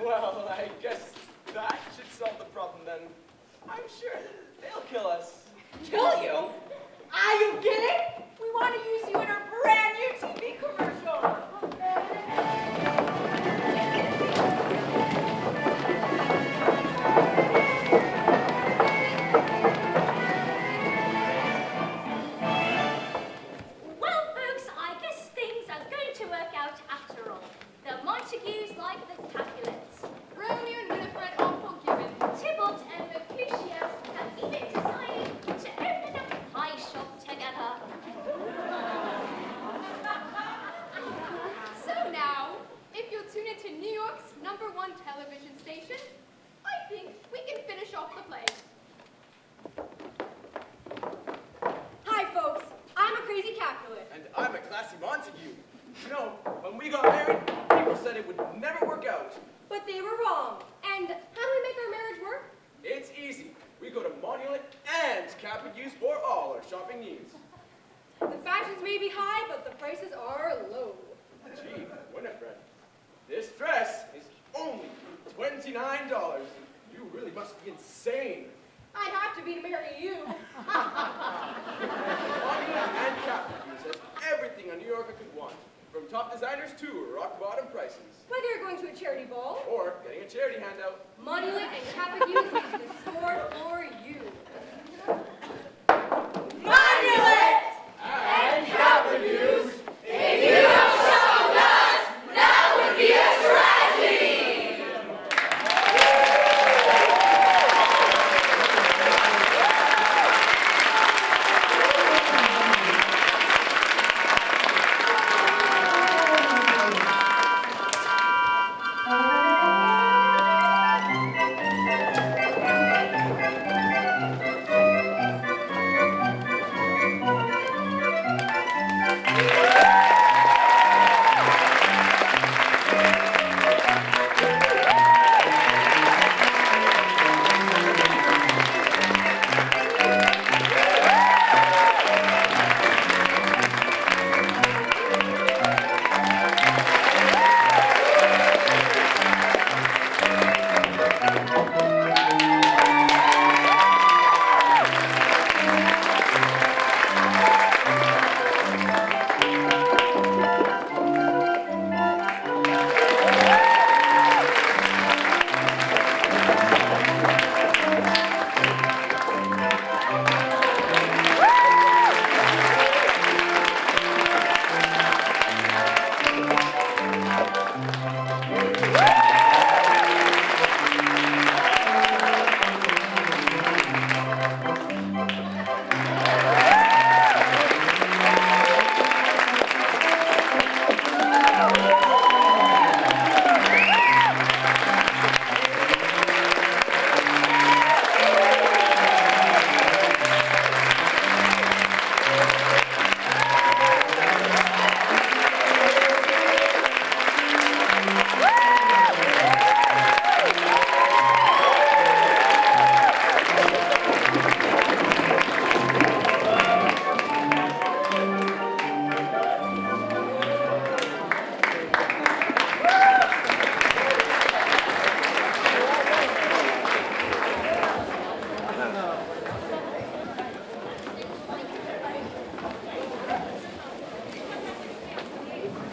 Well, I guess that should solve the problem then. I'm sure they'll kill us. Kill you? Are you kidding? We want to use you in a brand new TV commercial. Well, folks, I guess things are going to work out after all. The Montagues like the Capulets. Romeo and Winifred are forgiven. Tybalt and Mercutio have even decided to open up a pie shop together. So now, if you'll tune into New York's #1 television station, I think we can finish off the play. Hi, folks. I'm a crazy Capulet. And I'm a classy Montague. You know, when we got married, people said it would never work out. But they were wrong. And how do we make our marriage work? It's easy. We go to Monument and Capagues for all our shopping needs. The fashions may be high, but the prices are low. Gee, Winifred, this dress is only $29. You really must be insane. I'd have to be to marry you. Monument and Capagues has everything a New Yorker could want, from top designers to rock-bottom prices. Whether you're going to a charity ball Or getting a charity handout. Monument and Capagues is the store for you. Monument and Capagues. If you don't shop with us, that would be a tragedy.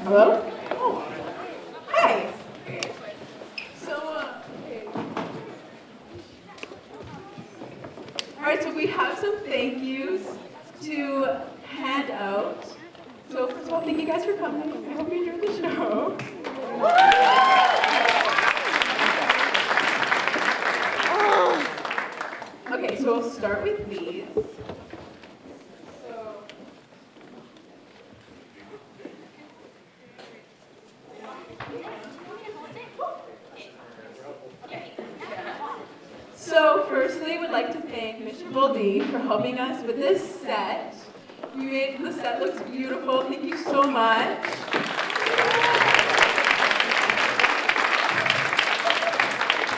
Hello? me do the show. Okay, so we'll start with these. So firstly, we'd like to thank Mr. Baldine for helping us with this set. You made the set looks beautiful. Thank you so much.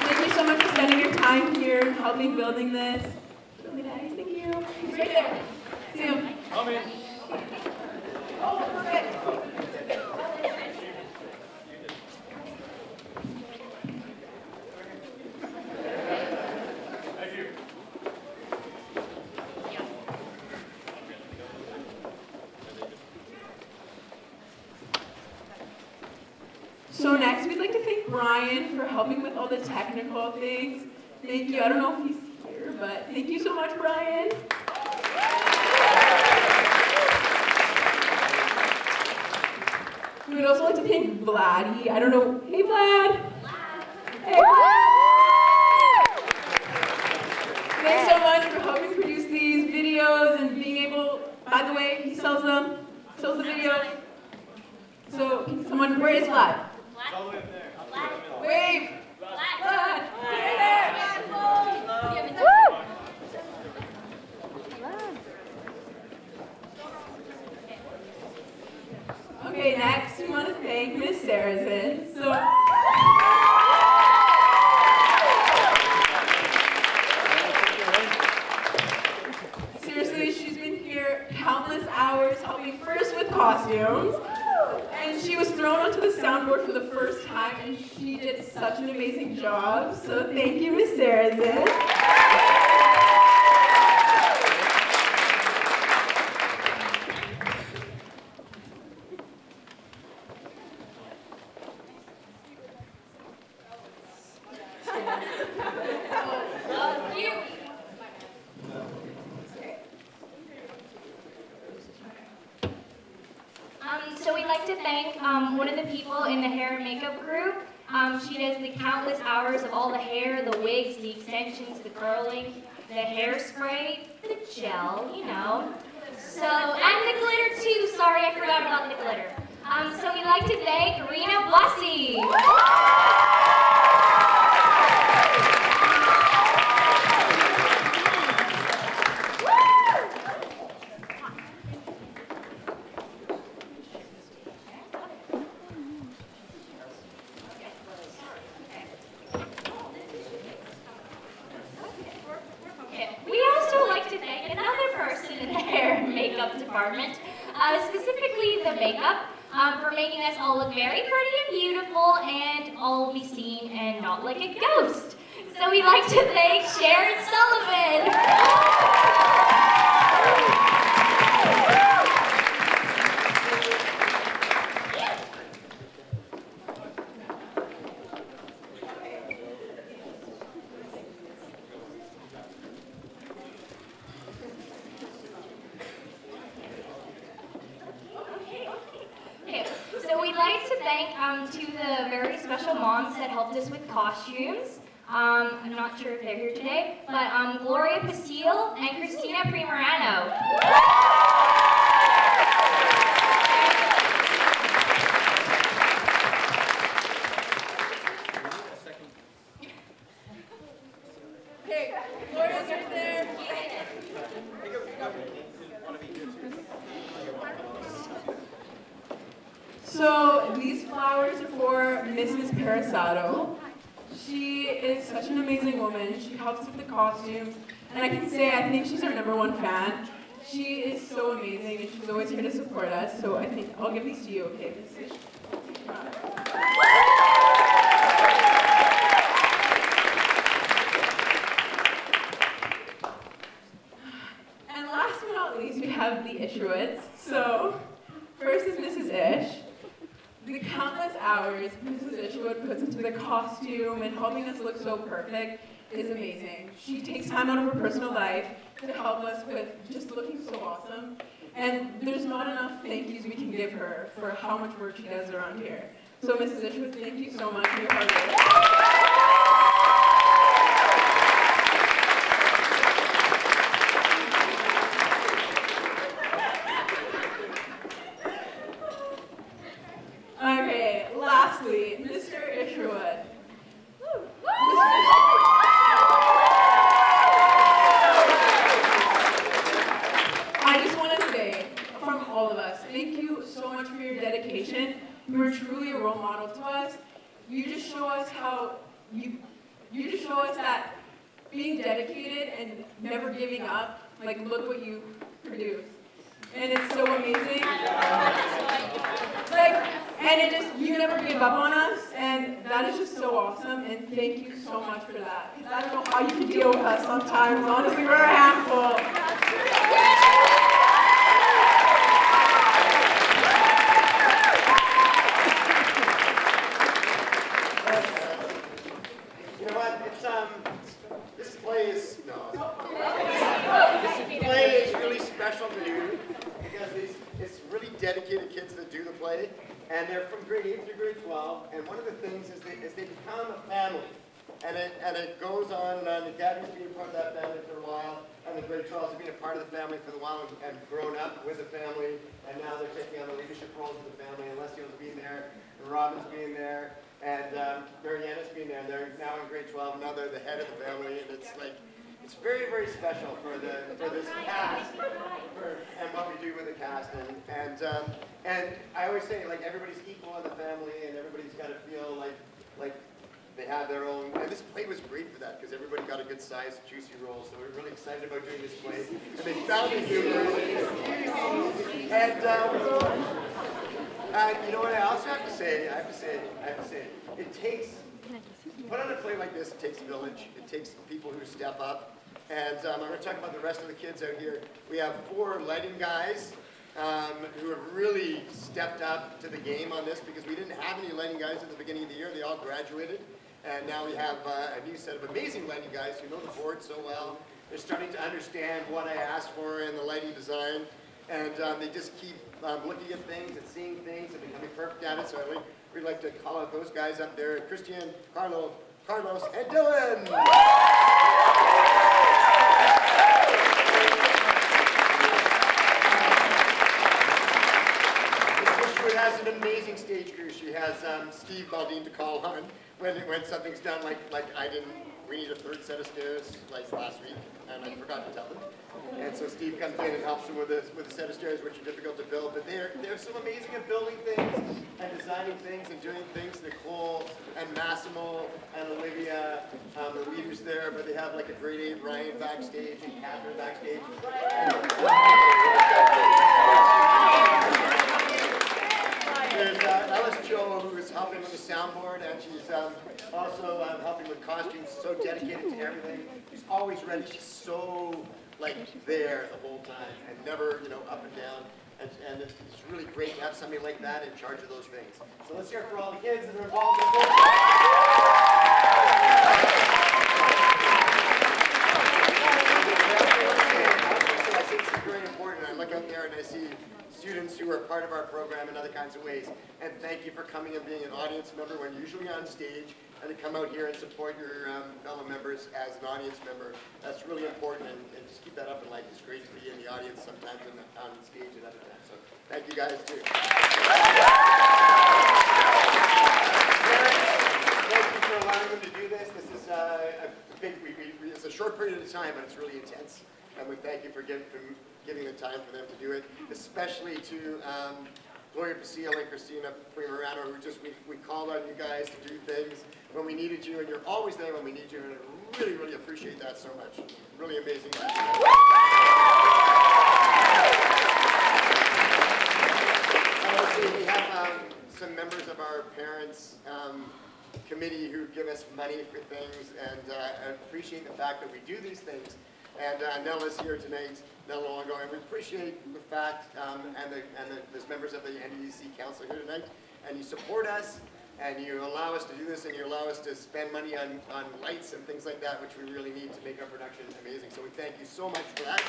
Thank you so much for spending your time here and helping building this. Really nice. Thank you. He's right there. See him. Come in. Oh, perfect. Thank you. So next, we'd like to thank Brian for helping with all the technical things. Thank you. I don't know if he's here, but thank you so much, Brian. We would also like to thank Vladdy. I don't know. Hey, Vlad. Hey, Vlad. Thanks so much for helping produce these videos and being able, by the way, he sells them, sells the videos. So, can someone, where is Vlad? It's all the way up there. Wave. Vlad. Hey there. Okay, next we want to thank Miss Saracen. Seriously, she's been here countless hours helping first with costumes. And she was thrown onto the soundboard for the first time, and she did such an amazing job. So thank you, Miss Saracen. So we'd like to thank one of the people in the hair and makeup group. She does the countless hours of all the hair, the wigs, the extensions, the curling, the hairspray, the gel, you know. So, and the glitter too. Sorry, I forgot about the glitter. So we'd like to thank Rena Bussy. We'd also like to thank another person in the hair and makeup department, specifically the makeup, for making us all look very pretty and beautiful and all be seen and not like a ghost. So we'd like to thank Sharon Sullivan. So we'd like to thank to the very special moms that helped us with costumes. I'm not sure if they're here today, but Gloria Pasile and Christina Primerano. Okay, Gloria's right there. So these flowers are for Mrs. Parasato. She is such an amazing woman. She helps with the costumes. And I can say I think she's our #1 fan. She is so amazing and she's always here to support us. So I think I'll give these to you, okay? And last but not least, we have the Isherwoods. So first is Mrs. Ish. The countless hours Mrs. Isherwood puts into the costume and helping us look so perfect is amazing. She takes time out of her personal life to help us with just looking so awesome. And there's not enough thank yous we can give her for how much work she does around here. So Mrs. Ishwood, thank you so much for your hard work. Okay, lastly, Mr. Isherwood. I just want to say, from all of us, thank you so much for your dedication. You are truly a role model to us. You just show us you just show us that being dedicated and never giving up, like look what you produce. And it's so amazing. You never give up on us, and that is just so awesome, and thank you so much for that. I don't know how you can deal with us sometimes. Honestly, we're a handful. You know what? This play is really special to do because it's really dedicated kids that do the play, and they're from grade 8 through grade 12. And one of the things is they become a family, and it goes on. The Academy's been part of that family for a while, and the grade 12s have been a part of the family for a while and grown up with the family, and now they're taking on the leadership roles of the family. And Lesio's being there, and Robin's being there. And Mariana's been there. They're now in grade 12. Now they're the head of the family, and it's very, very special for this cast and what we do with the cast. And I always say, like, everybody's equal in the family, and everybody's got to feel like they have their own. And this play was great for that because everybody got a good sized, juicy role. So we're really excited about doing this play. And they found the humor. And you know what I also have to say? It takes, to put on a play like this, it takes a village. It takes people who step up. And I'm going to talk about the rest of the kids out here. We have 4 lighting guys who have really stepped up to the game on this because we didn't have any lighting guys at the beginning of the year. They all graduated. And now we have a new set of amazing lighting guys who know the board so well. They're starting to understand what I asked for in the lighting design. And they just keep looking at things and seeing things and becoming perfect at it. So we'd like to call out those guys up there, Christian, Carlos, and Dylan. She has an amazing stage crew. She has Steve Baldine to call on when something's done like we need a 3rd set of stairs like last week, and I forgot to tell them. And so Steve comes in and helps them with a set of stairs, which are difficult to build. But they're so amazing at building things and designing things and doing things. Nicole and Massimo and Olivia, the leaders there, but they have like a grade 8 Ryan backstage and Catherine backstage. There's Alice Joe, who is helping with the soundboard, and she's also helping with costumes, so dedicated to everything. She's always ready. She's so there the whole time and never, up and down. And it's really great to have somebody like that in charge of those things. So let's hear it for all the kids that are involved in this. I think it's very important. I look out there and I see students who are part of our program in other kinds of ways. And thank you for coming and being an audience member when usually on stage, and to come out here and support your fellow members as an audience member. That's really important, and just keep that up in life. It's great to be in the audience sometimes and on stage at other times. So thank you guys too. Thank you for allowing them to do this. This is it's a short period of time, but it's really intense. And we thank you for giving the time for them to do it, especially to Gloria Basile and Christina Primorano, who we called on you guys to do things when we needed you, and you're always there when we need you, and I really, really appreciate that so much. Really amazing. Let's see, we have some members of our parents' committee who give us money for things, and I appreciate the fact that we do these things. And Nella's here tonight, Nella Longo, and we appreciate the fact, there's members of the NDC Council here tonight, and you support us, and you allow us to do this, and you allow us to spend money on lights and things like that, which we really need to make our production amazing. So we thank you so much for that.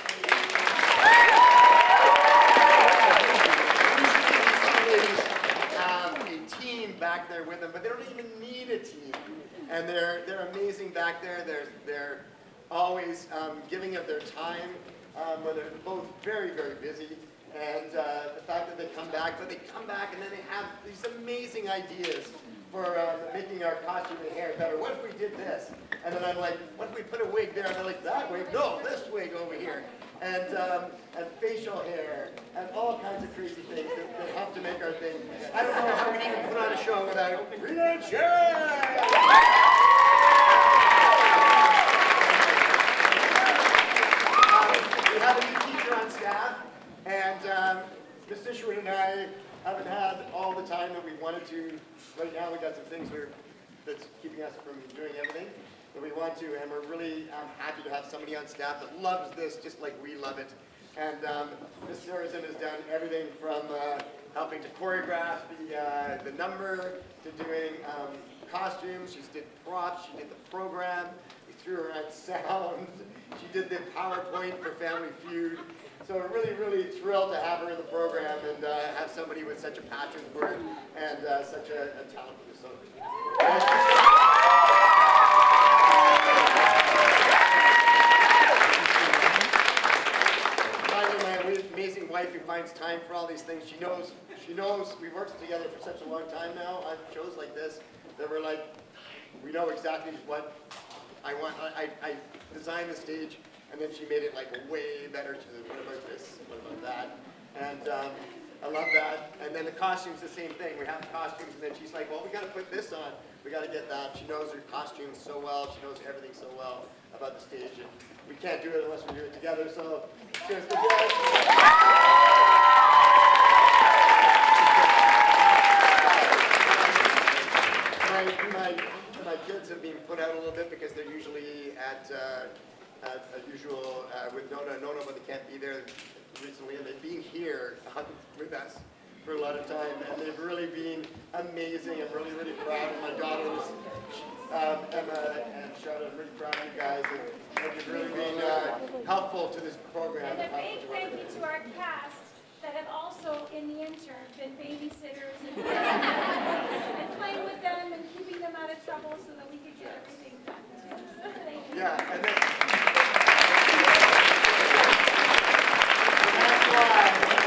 back there with them, but they don't even need a team. And they're amazing back there. They're always giving of their time when they're both very, very busy. And the fact that they come back, but they come back and then they have these amazing ideas for making our costume and hair better. What if we did this? And then I'm like, what if we put a wig there? And they're like, that wig? No, this wig over here. And facial hair, and all kinds of crazy things that help to make our thing. I don't know how we can even put on a show without Rena Chen! We have a new teacher on staff, and Ms. Dishwood and I haven't had all the time that we wanted to. Right now we got some things that's keeping us from doing everything that we want to, and we're really happy to have somebody on staff that loves this just like we love it. And Ms. Saracen has done everything from helping to choreograph the number, to doing costumes. She did props, she did the program, we threw her on sound, she did the PowerPoint for Family Feud. So we're really, really thrilled to have her in the program and have somebody with such a passion for it and such a talent for this. So, finally, my amazing wife who finds time for all these things. She knows we worked together for such a long time now on shows like this that we're like, we know exactly what I want. I designed the stage, and then she made it like way better. She said, what about this? What about that? And I love that. And then the costumes, the same thing. We have the costumes, and then she's like, well, we got to put this on. We got to get that. She knows her costumes so well. She knows everything so well about the stage. And we can't do it unless we do it together. So cheers to Jess. My kids have been put out a little bit because they're usually at usual with Nona, but they can't be there recently, and they've been here with us for a lot of time, and they've really been amazing. I'm really, really proud of my daughters, Emma and Charlotte. I'm really proud of you guys, and you've really been helpful to this program. And a big thank you to our cast that have also, in the interim, been babysitters and playing with them and keeping them out of trouble so that we could get everything done. Thank you. Yeah, and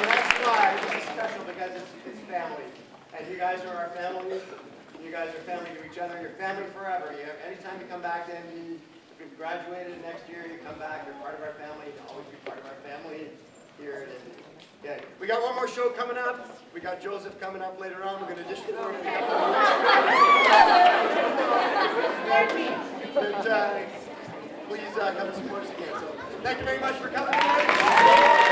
that's why this is special, because it's family. And you guys are our family. You guys are family to each other. You're family forever. Anytime you come back to ND, if you graduated next year, you come back, you're part of our family. You'll always be part of our family here at ND. Okay, we got one more show coming up. We got Joseph coming up later on. We're going to dish it over. Please come and support us again. So, thank you very much for coming tonight.